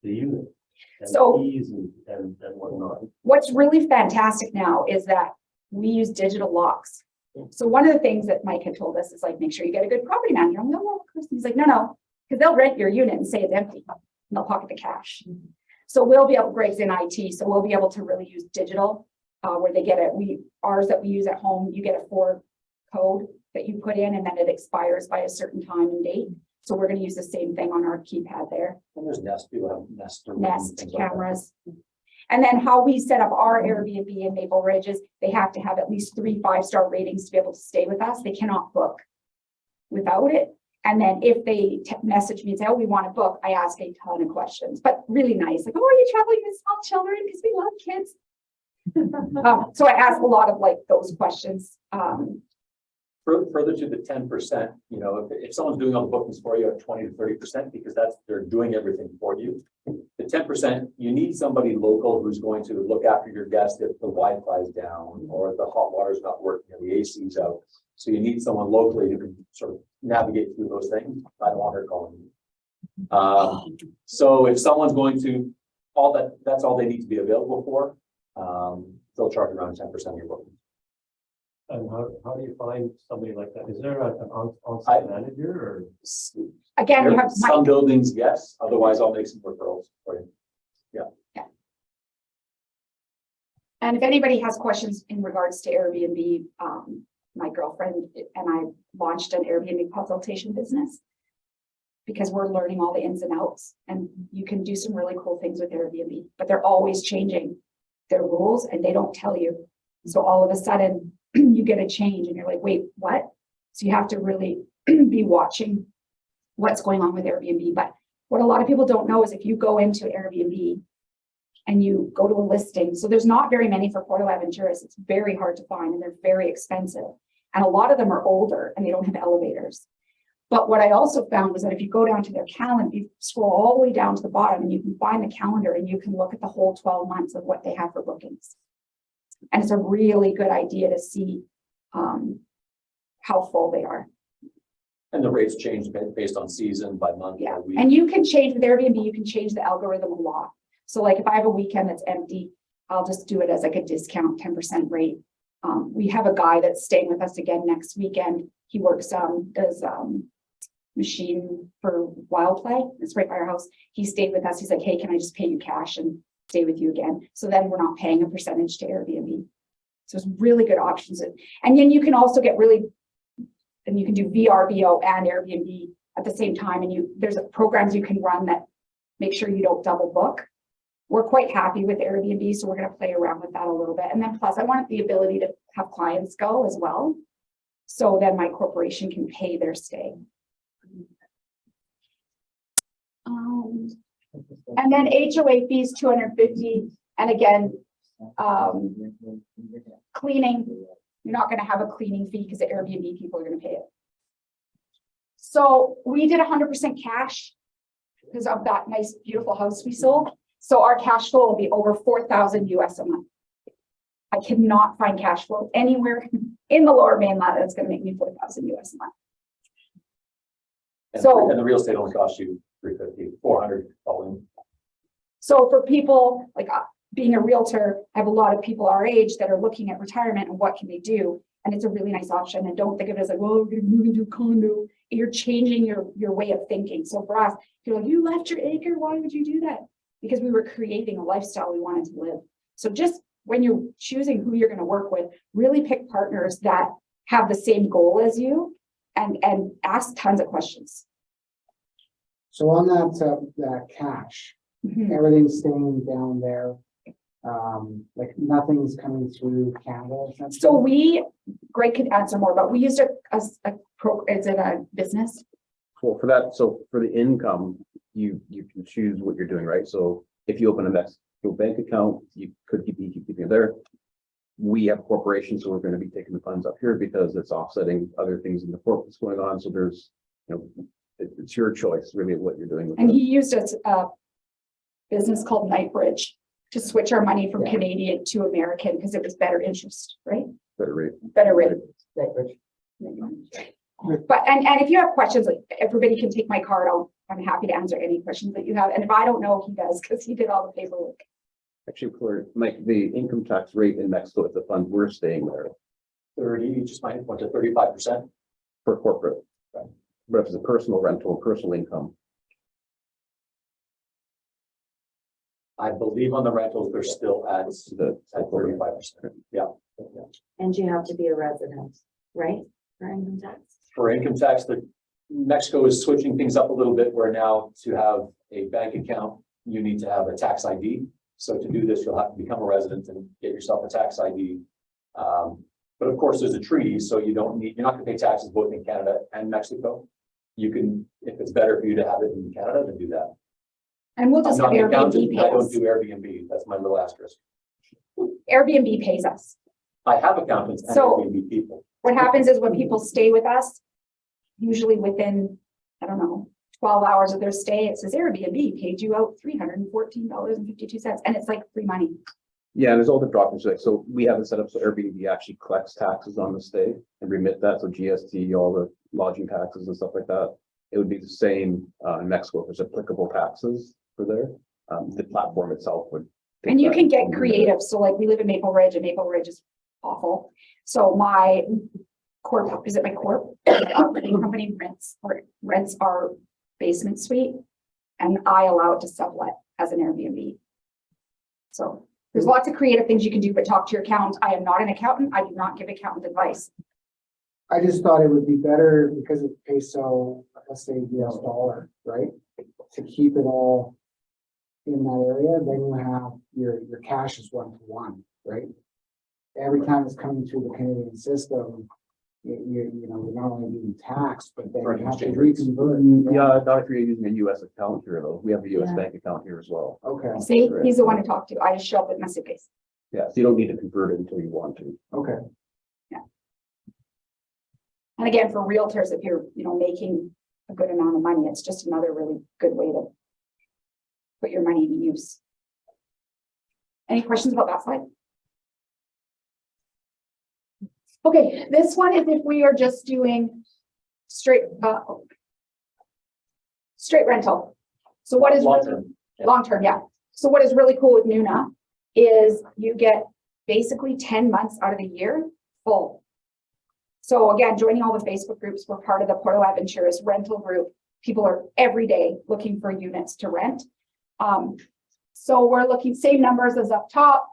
the unit and So- keys and whatnot? What's really fantastic now is that we use digital locks. So one of the things that Mike had told us is like, make sure you get a good property manager. I'm like, no, he's like, no, because they'll rent your unit and say it's empty and they'll pocket the cash. So we'll be able, Greg's in IT, so we'll be able to really use digital where they get it. Ours that we use at home, you get a 4 code that you put in and then it expires by a certain time and date. So we're going to use the same thing on our keypad there. And there's Nest, people have Nest. Nest cameras. And then how we set up our Airbnb in Maple Ridge is they have to have at least 3 5-star ratings to be able to stay with us. They cannot book without it. And then if they message me and say, oh, we want to book, I ask a ton of questions, but really nice. Like, oh, are you traveling with small children? Because we love kids. So I ask a lot of like those questions. Further to the 10%, if someone's doing all the bookings for you at 20 to 30%, because they're doing everything for you. The 10%, you need somebody local who's going to look after your guest if the Wi-Fi is down or the hot water's not working or the AC's out. So you need someone locally who can sort of navigate through those things. I don't want her calling you. So if someone's going to that's all they need to be available for. They'll charge around 10% of your booking. And how do you find somebody like that? Is there an on-site manager or? Again, you have Some buildings, yes. Otherwise, I'll make some referrals for you. And if anybody has questions in regards to Airbnb, my girlfriend and I launched an Airbnb consultation business because we're learning all the ins and outs and you can do some really cool things with Airbnb, but they're always changing their rules and they don't tell you. So all of a sudden you get a change and you're like, wait, what? So you have to really be watching what's going on with Airbnb. But what a lot of people don't know is if you go into Airbnb and you go to a listing, so there's not very many for Port 11 tourists. It's very hard to find and they're very expensive. And a lot of them are older and they don't have elevators. But what I also found was that if you go down to their calendar, you scroll all the way down to the bottom and you can find the calendar and you can look at the whole 12 months of what they have for bookings. And it's a really good idea to see how full they are. And the rates change based on season, by month, Yeah, by week. and you can change with Airbnb, you can change the algorithm a lot. So like if I have a weekend that's empty, I'll just do it as like a discount 10% rate. We have a guy that's staying with us again next weekend. He works, does machine for wild play. It's right by our house. He stayed with us. He's like, hey, can I just pay you cash and stay with you again? So then we're not paying a percentage to Airbnb. So it's really good options. And then you can also get and you can do VRBO and Airbnb at the same time. And there's programs you can run that make sure you don't double book. We're quite happy with Airbnb, so we're going to play around with that a little bit. And then plus I want the ability to have clients go as well. So then my corporation can pay their stay. And then HOA fees, 250. And again, cleaning, you're not going to have a cleaning fee because the Airbnb people are going to pay it. So we did 100% cash because of that nice, beautiful house we sold. So our cash flow will be over 4,000 US a month. I cannot find cash flow anywhere in the Lower Mainland that's going to make me 4,000 US a month. And the real estate only costs you 350, 400 all in. So for people like being a realtor, I have a lot of people our age that are looking at retirement and what can they do. And it's a really nice option. And don't think of it as like, well, we're moving to a condo. You're changing your way of thinking. So for us, you're like, you left your acre. Why would you do that? Because we were creating a lifestyle we wanted to live. So just when you're choosing who you're going to work with, really pick partners that have the same goal as you and ask tons of questions. So on that cash, everything's staying down there. Like nothing's coming through Canada. So Greg could answer more, but we used is it a business? Well, for that, so for the income, you can choose what you're doing, right? So if you open a Mexico bank account, you could keep it there. We have corporations, so we're going to be taking the funds up here because it's offsetting other things in the corporate that's going on. So there's, it's your choice really of what you're doing with And it. he used a business called Nightbridge to switch our money from Canadian to American because it was better interest, right? Better rate. Better rate. But and if you have questions, like everybody can take my card. I'm happy to answer any questions that you have. And if I don't know, he does because he did all the paperwork. Actually, for Mike, the income tax rate in Mexico at the fund, we're staying there 30, just might went to 35%. for corporate. Right? But if it's a personal rental, personal income, I believe on the rentals, they're still at 35%. Yeah. And you have to be a resident, right? For income tax. For income tax, Mexico is switching things up a little bit where now to have a bank account, you need to have a tax ID. So to do this, you'll have to become a resident and get yourself a tax ID. But of course, there's a treaty, so you're not going to pay taxes both in Canada and Mexico. You can, if it's better for you to have it in Canada, then do that. And we'll just have I'm not an Airbnb accountant, pay I don't us. do Airbnb. That's my little asterisk. Airbnb pays us. I have accountants and So- Airbnb people. What happens is when people stay with us, usually within, I don't know, 12 hours of their stay, it says Airbnb paid you out $314.52. And it's like free money. yeah, there's all the drop-ins. So we have it set up so Airbnb actually collects taxes on the stay and remit that. So GST, all the lodging taxes and stuff like that. It would be the same in Mexico if there's applicable taxes for there. The platform itself would. take And you that can get and remit it. creative. So like we live in Maple Ridge and Maple Ridge is awful. So my corp, is it my corp? My operating company rents our basement suite and I allow it to sublet as an Airbnb. So there's lots of creative things you can do, but talk to your accountant. I am not an accountant. I do not give accountant advice. I just thought it would be better because of peso, let's say US dollar, right? To keep it all in that area, then you have your cash is 1-to-1, right? Every time it's coming through the Canadian system, you're not only being taxed, but then Foreign you have to exchange rates. reconvert. Yeah, not if you're using a US account here though. We have a US Yeah. bank account here as well. Okay, See, he's the one to talk to. I just show up with my suitcase. Yeah, so you don't need to convert it until you want to. okay. And again, for realtors, if you're, making a good amount of money, it's just another really good way to put your money to use. Any questions about that slide? Okay, this one is if we are just doing straight, straight rental. So what is Long really- term. long-term, yeah. So what is really cool with Nuna is you get basically 10 months out of the year full. So again, joining all the Facebook groups, we're part of the Porto Aventuras rental group. People are every day looking for units to rent. So we're looking, same numbers as up top.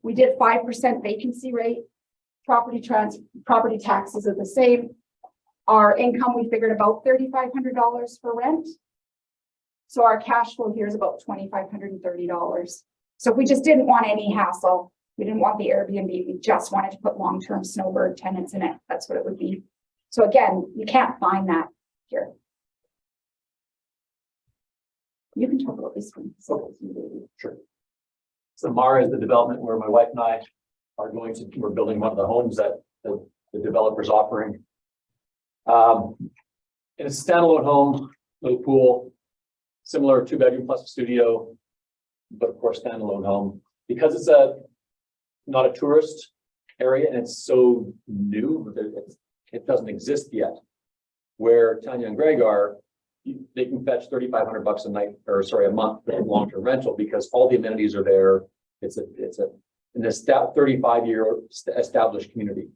We did 5% vacancy rate. Property taxes are the same. Our income, we figured about $3,500 for rent. So our cash flow here is about $2,530. So if we just didn't want any hassle, we didn't want the Airbnb, we just wanted to put long-term snowbird tenants in it, that's what it would be. So again, you can't find that here. You can talk about this one. Sure. So Mara is the development where my wife and I are going to, we're building one of the homes that the developer's offering. It's a standalone home, little pool, similar 2-bedroom plus a studio, but of course standalone home. Because it's not a tourist area and it's so new, it doesn't exist yet. Where Tanya and Greg are, they can fetch $3,500 a night, or sorry, a month for long-term rental because all the amenities are there. It's an 35-year established community.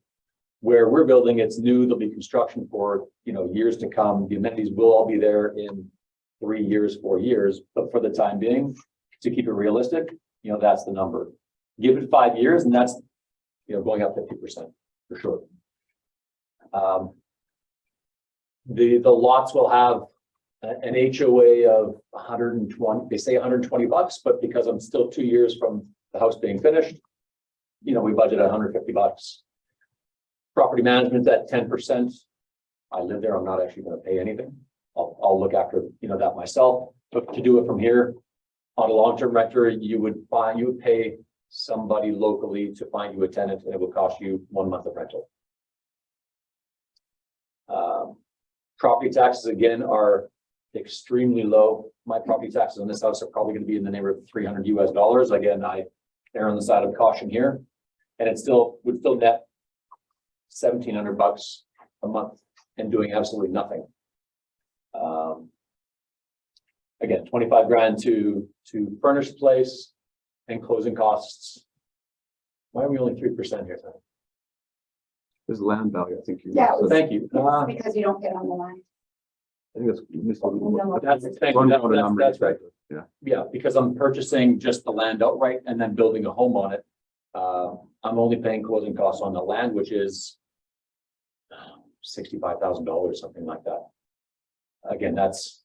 Where we're building, it's new. There'll be construction for years to come. The amenities will all be there in 3 years, 4 years. But for the time being, to keep it realistic, that's the number. Give it 5 years, and that's going up 50% for sure. The lots will have an HOA of 120. They say $120, but because I'm still 2 years from the house being finished, we budget at $150. Property management at 10%. I live there. I'm not actually going to pay anything. I'll look after that myself. But to do it from here on a long-term renter, you would pay somebody locally to find you a tenant, and it will cost you 1 month of rental. Property taxes again are extremely low. My property taxes on this house are probably going to be in the neighborhood of $300 US. Again, I err on the side of caution here, and it would still net $1,700 a month and doing absolutely nothing. Again, 25 grand to furnish the place and closing costs. Why are we only 3% here? There's land value, I think. Yeah, it was- Thank you. Because you don't get on the line. I think that's. Thank you. That's right. Yeah. Yeah, because I'm purchasing just the land outright and then building a home on it. I'm only paying closing costs on the land, which is $65,000, something like that. Again, that's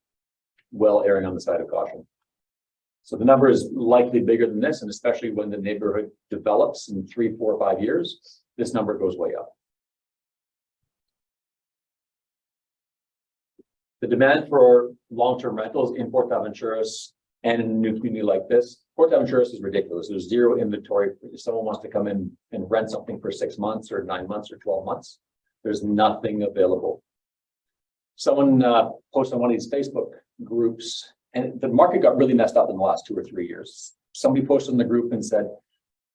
well erring on the side of caution. So the number is likely bigger than this, and especially when the neighborhood develops in 3, 4, 5 years, this number goes way up. The demand for long-term rentals in Port Aventuras and in a new community like this, Port Aventuras is ridiculous. There's zero inventory. If someone wants to come in and rent something for 6 months or 9 months or 12 months, there's nothing available. Someone posted on one of these Facebook groups, and the market got really messed up in the last 2 or 3 years. Somebody posted in the group and said,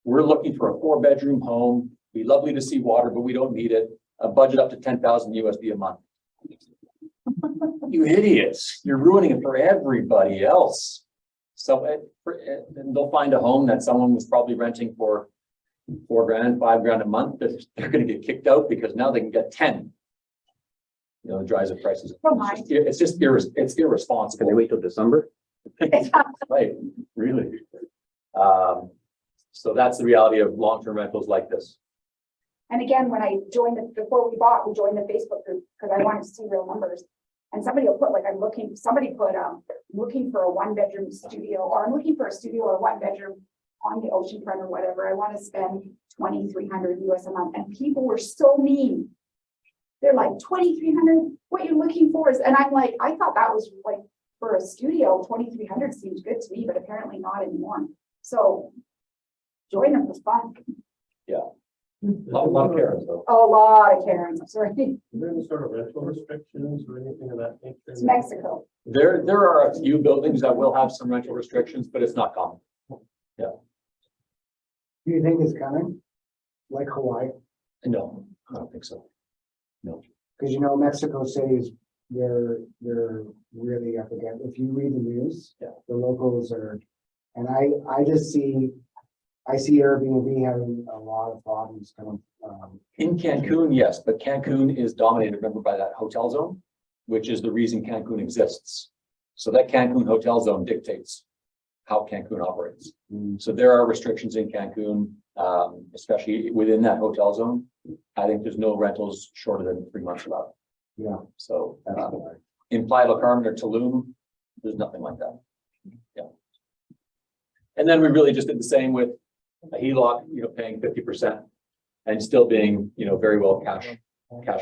we're looking for a 4-bedroom home. Be lovely to see water, but we don't need it. A budget up to $10,000 USD a month. You idiots, you're ruining it for everybody else. So and they'll find a home that someone was probably renting for $4 grand, $5 grand a month. They're going to get kicked out because now they can get 10. It drives the prices. It's irresponsible. Can they wait till December? Right, really. So that's the reality of long-term rentals like this. And again, when I joined before we bought, we joined the Facebook group because I wanted to see real numbers. And somebody will put somebody put, looking for a 1-bedroom studio, or I'm looking for a studio or 1-bedroom on the oceanfront or whatever. I want to spend $2,300 US a month. And people were so mean. They're like, $2,300, what you're looking for is, and I'm like, I thought that was like for a studio, $2,300 seems good to me, but apparently not anymore. So join them for fun. Yeah. A lot of Karens though. A lot of Karens, I'm sorry. Is there any sort of rental restrictions or anything of that nature? It's Mexico. There are a few buildings that will have some rental restrictions, but it's not common. Do you think it's coming? Like Hawaii? No, I don't think so. Because you know, Mexico City is, they're really up against, if you read the news. Yeah. The locals are, and I just see, I see Airbnb having a lot of problems coming. In Cancun, yes, but Cancun is dominated, remember, by that hotel zone, which is the reason Cancun exists. So that Cancun hotel zone dictates how Cancun operates. So there are restrictions in Cancun, especially within that hotel zone. I think there's no rentals shorter than 3 months allowed. Yeah. So That's why. in Playa del Carmen or Tulum, there's nothing like that. Yeah. And then we really just did the same with a HELOC, paying 50% and still being, very well cash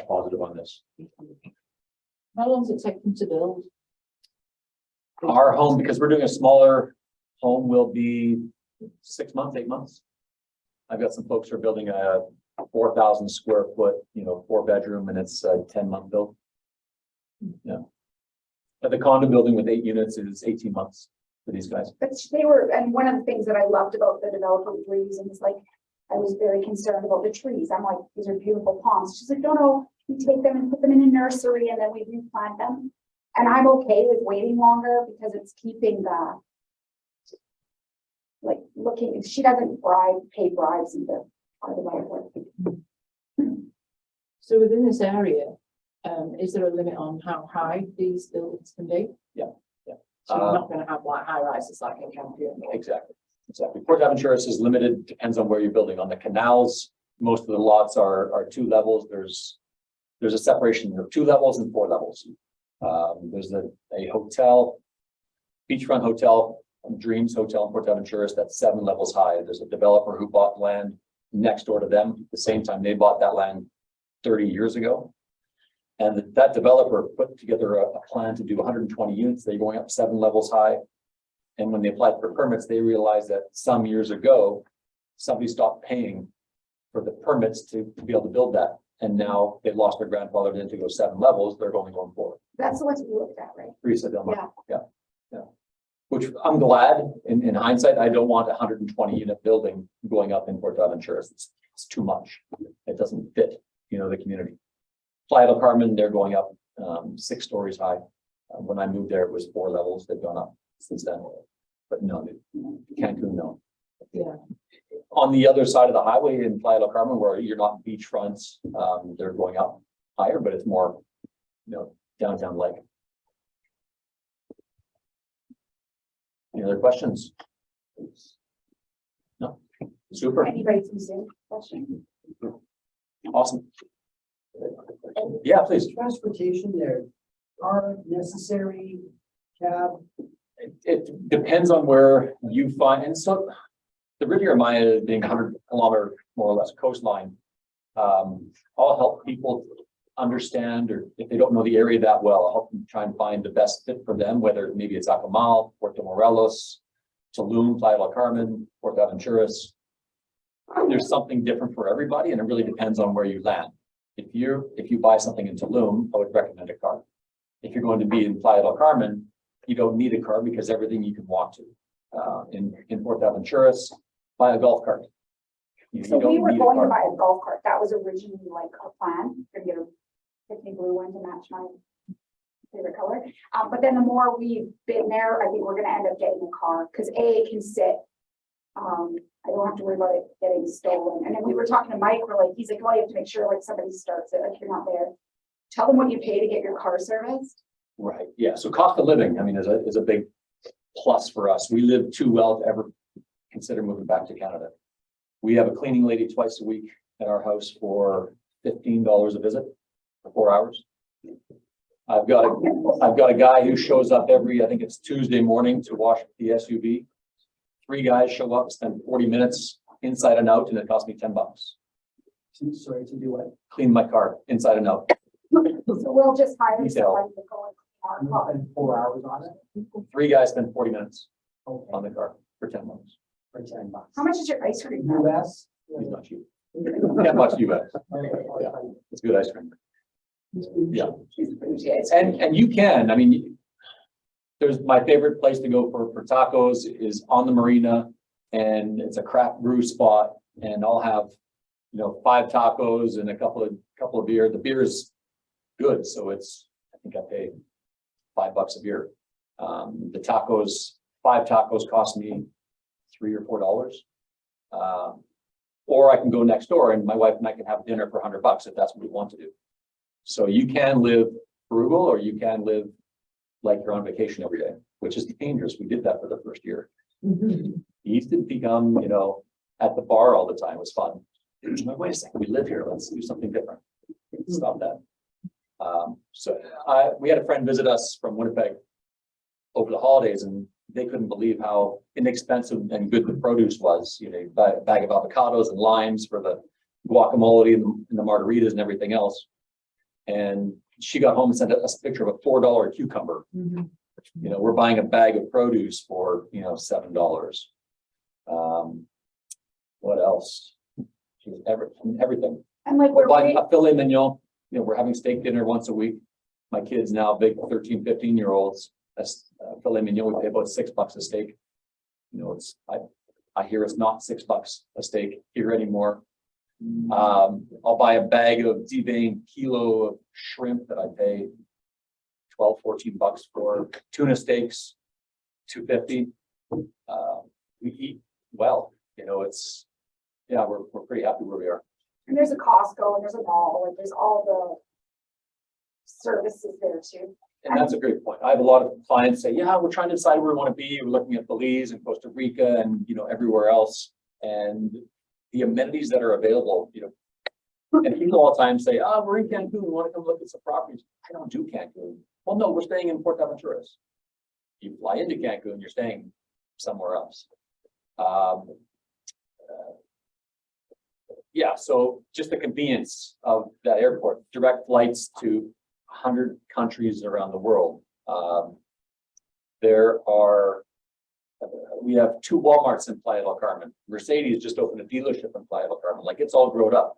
positive on this. How long does it take them to build? Our home, because we're doing a smaller home, will be 6 months, 8 months. I've got some folks who are building a 4,000 square foot, 4-bedroom, and it's a 10-month build. Yeah. But the condo building with 8 units is 18 months for these guys. But they were, and one of the things that I loved about the developer we were using is like, I was very concerned about the trees. I'm like, these are beautiful palms. She's like, no, we take them and put them in a nursery and then we replant them. And I'm okay with waiting longer because it's keeping the, like, looking, she doesn't pay bribes either. Our developer. So within this area, is there a limit on how high these buildings can be? Yeah. So you're not going to have like high rises like in Cancun. Exactly. Port Aventuras is limited, depends on where you're building. On the canals, most of the lots are 2 levels. There's a separation of 2 levels and 4 levels. There's a hotel, beachfront hotel, Dreams Hotel in Port Aventuras, that's 7 levels high. There's a developer who bought land next door to them at the same time they bought that land 30 years ago. And that developer put together a plan to do 120 units. They're going up 7 levels high. And when they applied for permits, they realized that some years ago, somebody stopped paying for the permits to be able to build that. And now they've lost their grandfather then to go 7 levels. They're only going 4. That's the ones we looked at, right? Teresa Del Mar. Yeah. Which I'm glad in hindsight, I don't want a 120 unit building going up in Port Aventuras. It's too much. It doesn't fit, the community. Playa del Carmen, they're going up 6 stories high. When I moved there, it was 4 levels. They've gone up since then. But no, Cancun, no. Yeah. On the other side of the highway in Playa del Carmen, where you're not beachfronts, they're going up higher, but it's more, downtown lake. Any other questions? No? Super. Anybody from Zoom question? Awesome. Yeah, please. Transportation there, are necessary, cab? It depends on where you find, and so the Riviera Maya being 100-kilometer more or less coastline, I'll help people understand, or if they don't know the area that well, I'll help them try and find the best fit for them, whether maybe it's Acamal, Puerto Morelos, Tulum, Playa del Carmen, Port Aventuras. There's something different for everybody, and it really depends on where you land. If you buy something in Tulum, I would recommend a car. If you're going to be in Playa del Carmen, you don't need a car because everything you can walk to. In Port Aventuras, buy a golf cart. So we were going to buy a golf cart. That was originally like our plan, to get a Tiffany blue one to match my favorite color. But then the more we've been there, I think we're gonna end up getting a car because it can sit. I don't have to worry about it getting stolen. And then we were talking to Mike, he's like, well, you have to make sure somebody starts it, you're not there. Tell them what you pay to get your car serviced. Right, yeah, so cost of living, I mean, is a big plus for us. We live too well to ever consider moving back to Canada. We have a cleaning lady twice a week at our house for $15 a visit for 4 hours. I've got a guy who shows up I think it's Tuesday morning to wash the SUV. 3 guys show up, spend 40 minutes inside and out, and it cost me $10. Sorry, to do what? Clean my car inside and out. So we'll just hire Detail. somebody to go and clean our car. And 4 hours on it? 3 guys spend 40 minutes Okay, on the car for $10. for $10. How much is your ice cream? US? It's not cheap. $10 US. Yeah, it's good ice cream. Yeah. And you can, I mean, there's my favorite place to go for tacos is on the marina, and it's a craft brew spot, and I'll have, 5 tacos and a couple of beer. The beer is good, so I think I paid $5 a beer. The tacos, 5 tacos cost me $3 or $4. Or I can go next door and my wife and I can have dinner for $100 if that's what we want to do. So you can live frugal or you can live like you're on vacation every day, which is dangerous. We did that for the first year. You used to become, at the bar all the time. It was fun. Wait a second, we live here. Let's do something different. Stop that. We had a friend visit us from Winnipeg over the holidays, and they couldn't believe how inexpensive and good the produce was. You buy a bag of avocados and limes for the guacamole and the margaritas and everything else. And she got home and sent us a picture of a $4 cucumber. We're buying a bag of produce for, $7. What else? Everything. And like, We're buying a filet mignon. We're having steak dinner once a week. My kids now, big 13, 15-year-olds, that's filet mignon. We pay about $6 a steak. I hear it's not $6 a steak here anymore. I'll buy a bag of deveined kilo of shrimp that I pay $12, $14 for. Tuna steaks, $2.50. We eat well. We're pretty happy where we are. and there's a Costco and there's a mall, and there's all the services there too. And that's a great point. I have a lot of clients say, yeah, we're trying to decide where we want to be. We're looking at Belize and Costa Rica and, everywhere else. And the amenities that are available, and people all the time say, oh, we're in Cancun. We want to come look at some properties. I don't do Cancun. Well, no, we're staying in Fuerteventura. You fly into Cancun, you're staying somewhere else. Yeah, so just the convenience of that airport, direct flights to 100 countries around the world. We have 2 Walmarts in Playa del Carmen. Mercedes just opened a dealership in Playa del Carmen. Like, it's all grown up.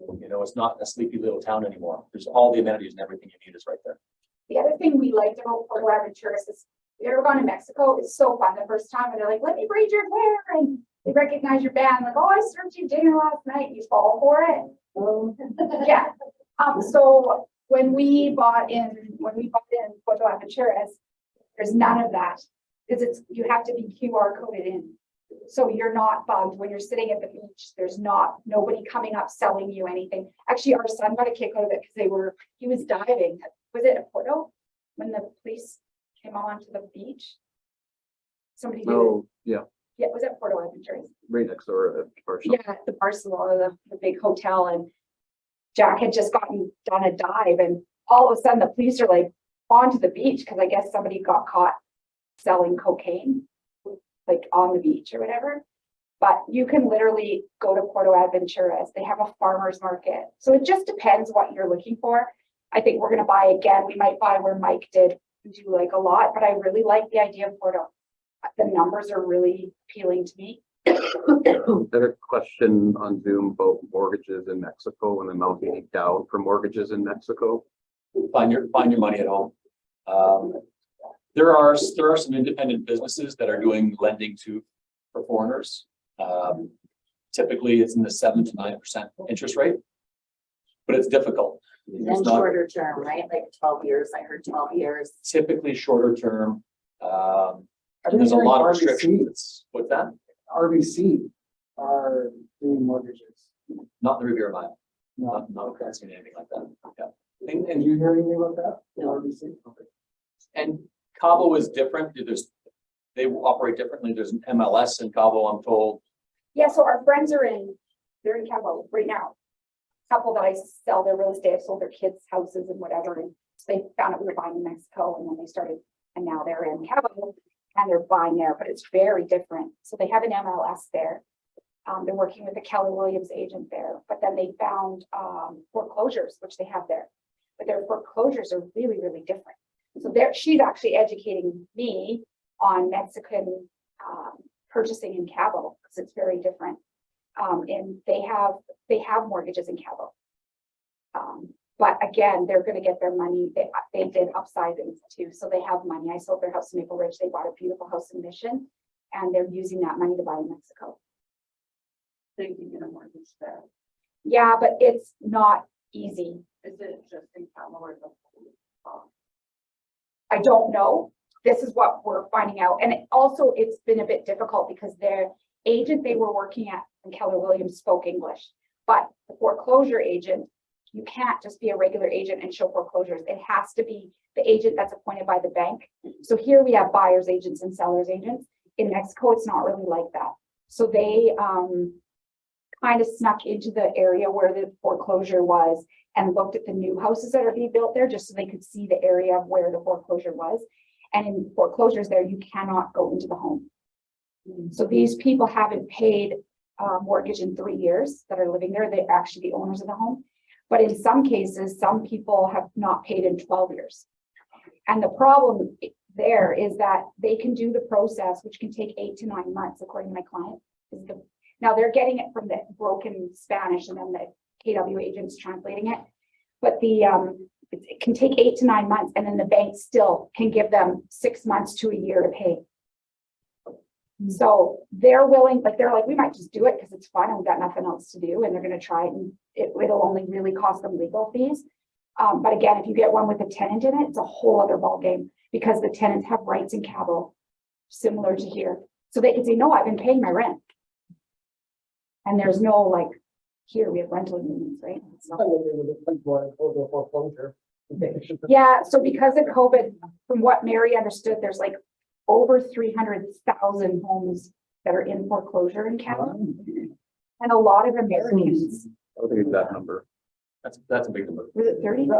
It's not a sleepy little town anymore. There's all the amenities and everything you need is right there. The other thing we liked about Puerto Aventuras is, if you ever gone to Mexico, it's so fun the first time, and they're like, let me braid your hair, and they recognize your band, like, oh, I served you dinner last night, you fall for it. Yeah. So when we bought in Puerto Aventuras, there's none of that, because you have to be QR coded in. So you're not bugged when you're sitting at the beach. There's nobody coming up selling you anything. Actually, our son got a kick out of it because he was diving. Was it at Porto when the police came onto the beach? Somebody did it. Oh, yeah, Yeah, it was at Porto Aventuras. right next door at Barcelona. Yeah, at the Barcelona, the big hotel, and Jack had just done a dive, and all of a sudden the police are like onto the beach because I guess somebody got caught selling cocaine, like on the beach or whatever. But you can literally go to Puerto Aventuras. They have a farmer's market. So it just depends what you're looking for. I think we're going to buy again. We might buy where Mike did, do like a lot, but I really like the idea of Porto. The numbers are really appealing to me. Another question on Zoom about mortgages in Mexico and the amount being down for mortgages in Mexico. Find your money at home. There are some independent businesses that are doing lending for foreigners. Typically, it's in the 7 to 9% interest rate, but it's difficult. And shorter term, right? Like 12 years, I heard 12 years. Typically shorter term. And there's a lot of restrictions. What's that? RBC are doing mortgages. Not in the Riviera Maya. No. Not seen anything like that. Yeah. Did And you hear anything about that? The RBC? Okay. And Cabo is different. They operate differently. There's an MLS in Cabo, I'm told. Yeah, so our friends they're in Cabo right now. Couple that I sell their real estate, I've sold their kids' houses and whatever. And so they found out we were buying in Mexico, and then they started, and now they're in Cabo and they're buying there, but it's very different. So they have an MLS there. They're working with a Keller Williams agent there, but then they found foreclosures, which they have there. But their foreclosures are really, really different. So she's actually educating me on Mexican purchasing in Cabo, because it's very different. And they have mortgages in Cabo. But again, they're going to get their money. They did upsizing too. So they have money. I sold their house in Maple Ridge. They bought a beautiful house in Mission, and they're using that money to buy in Mexico. They can get a mortgage there. Yeah, but it's not easy. Is it just in town or the? I don't know. This is what we're finding out. And also it's been a bit difficult because their agent they were working at in Keller Williams spoke English, but the foreclosure agent, you can't just be a regular agent and show foreclosures. It has to be the agent that's appointed by the bank. So here we have buyer's agents and seller's agents. In Mexico, it's not really like that. So they kind of snuck into the area where the foreclosure was and looked at the new houses that are being built there just so they could see the area of where the foreclosure was. And in foreclosures there, you cannot go into the home. So these people haven't paid mortgage in 3 years that are living there. They're actually the owners of the home. But in some cases, some people have not paid in 12 years. And the problem there is that they can do the process, which can take 8 to 9 months, according to my client. Now they're getting it from the broken Spanish and then the KW agents translating it. But it can take 8 to 9 months and then the bank still can give them 6 months to a year to pay. So they're willing, they're like, we might just do it because it's fun and we've got nothing else to do. And they're going to try it and it'll only really cost them legal fees. But again, if you get one with a tenant in it, it's a whole other ballgame because the tenants have rights in capital similar to here. So they can say, no, I've been paying my rent. And there's no here we have rental agreements, right? Yeah, so because of COVID, from what Mary understood, there's over 300,000 homes that are in foreclosure in Canada. And a lot of Americans. I don't think it's that number. That's a big number. Was it 30?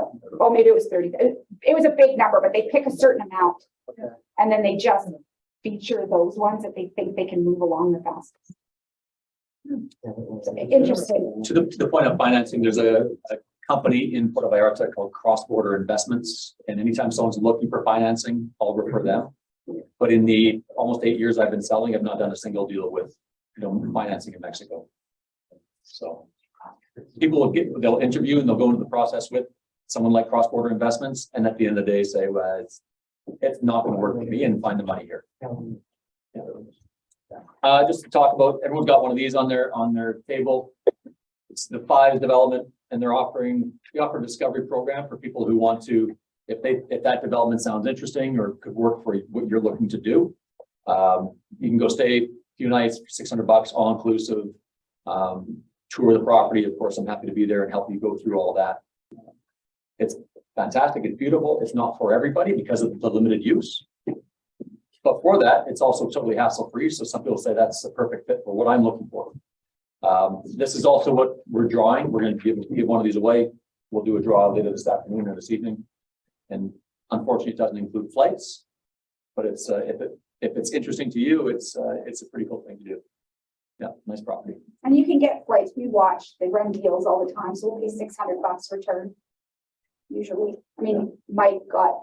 Oh, maybe it was 30. It was a big number, but they pick a certain amount. Okay. And then they just feature those ones that they think they can move along the fastest. Interesting. To the point of financing, there's a company in Puerto Vallarta called Cross Border Investments. And anytime someone's looking for financing, I'll refer them. But in the almost 8 years I've been selling, I've not done a single deal with financing in Mexico. So people they'll interview and they'll go into the process with someone like Cross Border Investments, and at the end of the day say, well, it's not going to work for me and find the money here. Just to talk about, everyone's got one of these on their table. It's the 5 development, and we offer a discovery program for people who want to, if that development sounds interesting or could work for what you're looking to do. You can go stay a few nights for $600, all inclusive. Tour the property. Of course, I'm happy to be there and help you go through all that. It's fantastic. It's beautiful. It's not for everybody because of the limited use. But for that, it's also totally hassle-free. So some people say that's a perfect fit for what I'm looking for. This is also what we're drawing. We're going to give one of these away. We'll do a draw later this afternoon or this evening. And unfortunately, it doesn't include flights. But it's if it's interesting to you, it's a pretty cool thing to do. Yeah, nice property. And you can get flights. We watch, they run deals all the time. So we'll pay $600 return. Usually. I mean, Mike got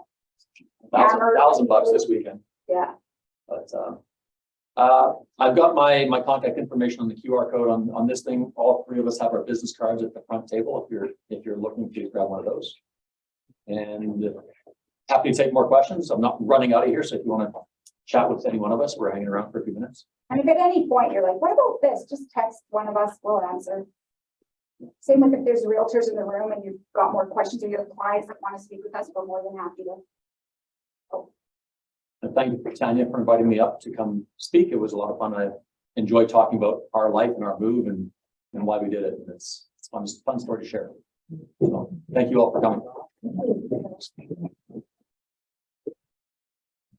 $1,000 this weekend. Yeah. But I've got my contact information on the QR code on this thing. All 3 of us have our business cards at the front table if you're looking to grab one of those. And happy to take more questions. I'm not running out of here, so if you want to chat with any one of us, we're hanging around for a few minutes. And if at any point you're like, what about this? Just text one of us, we'll answer. Same with if there's realtors in the room and you've got more questions or you have clients that want to speak with us, we're more than happy to. And thank you, Tanya, for inviting me up to come speak. It was a lot of fun. I enjoyed talking about our life and our move and why we did it. And it's fun story to share. So thank you all for coming.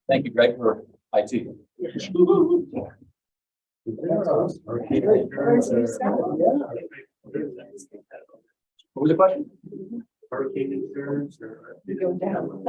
Thank you, Greg, for IT. What was the question? Hurricane insurance or? Go down.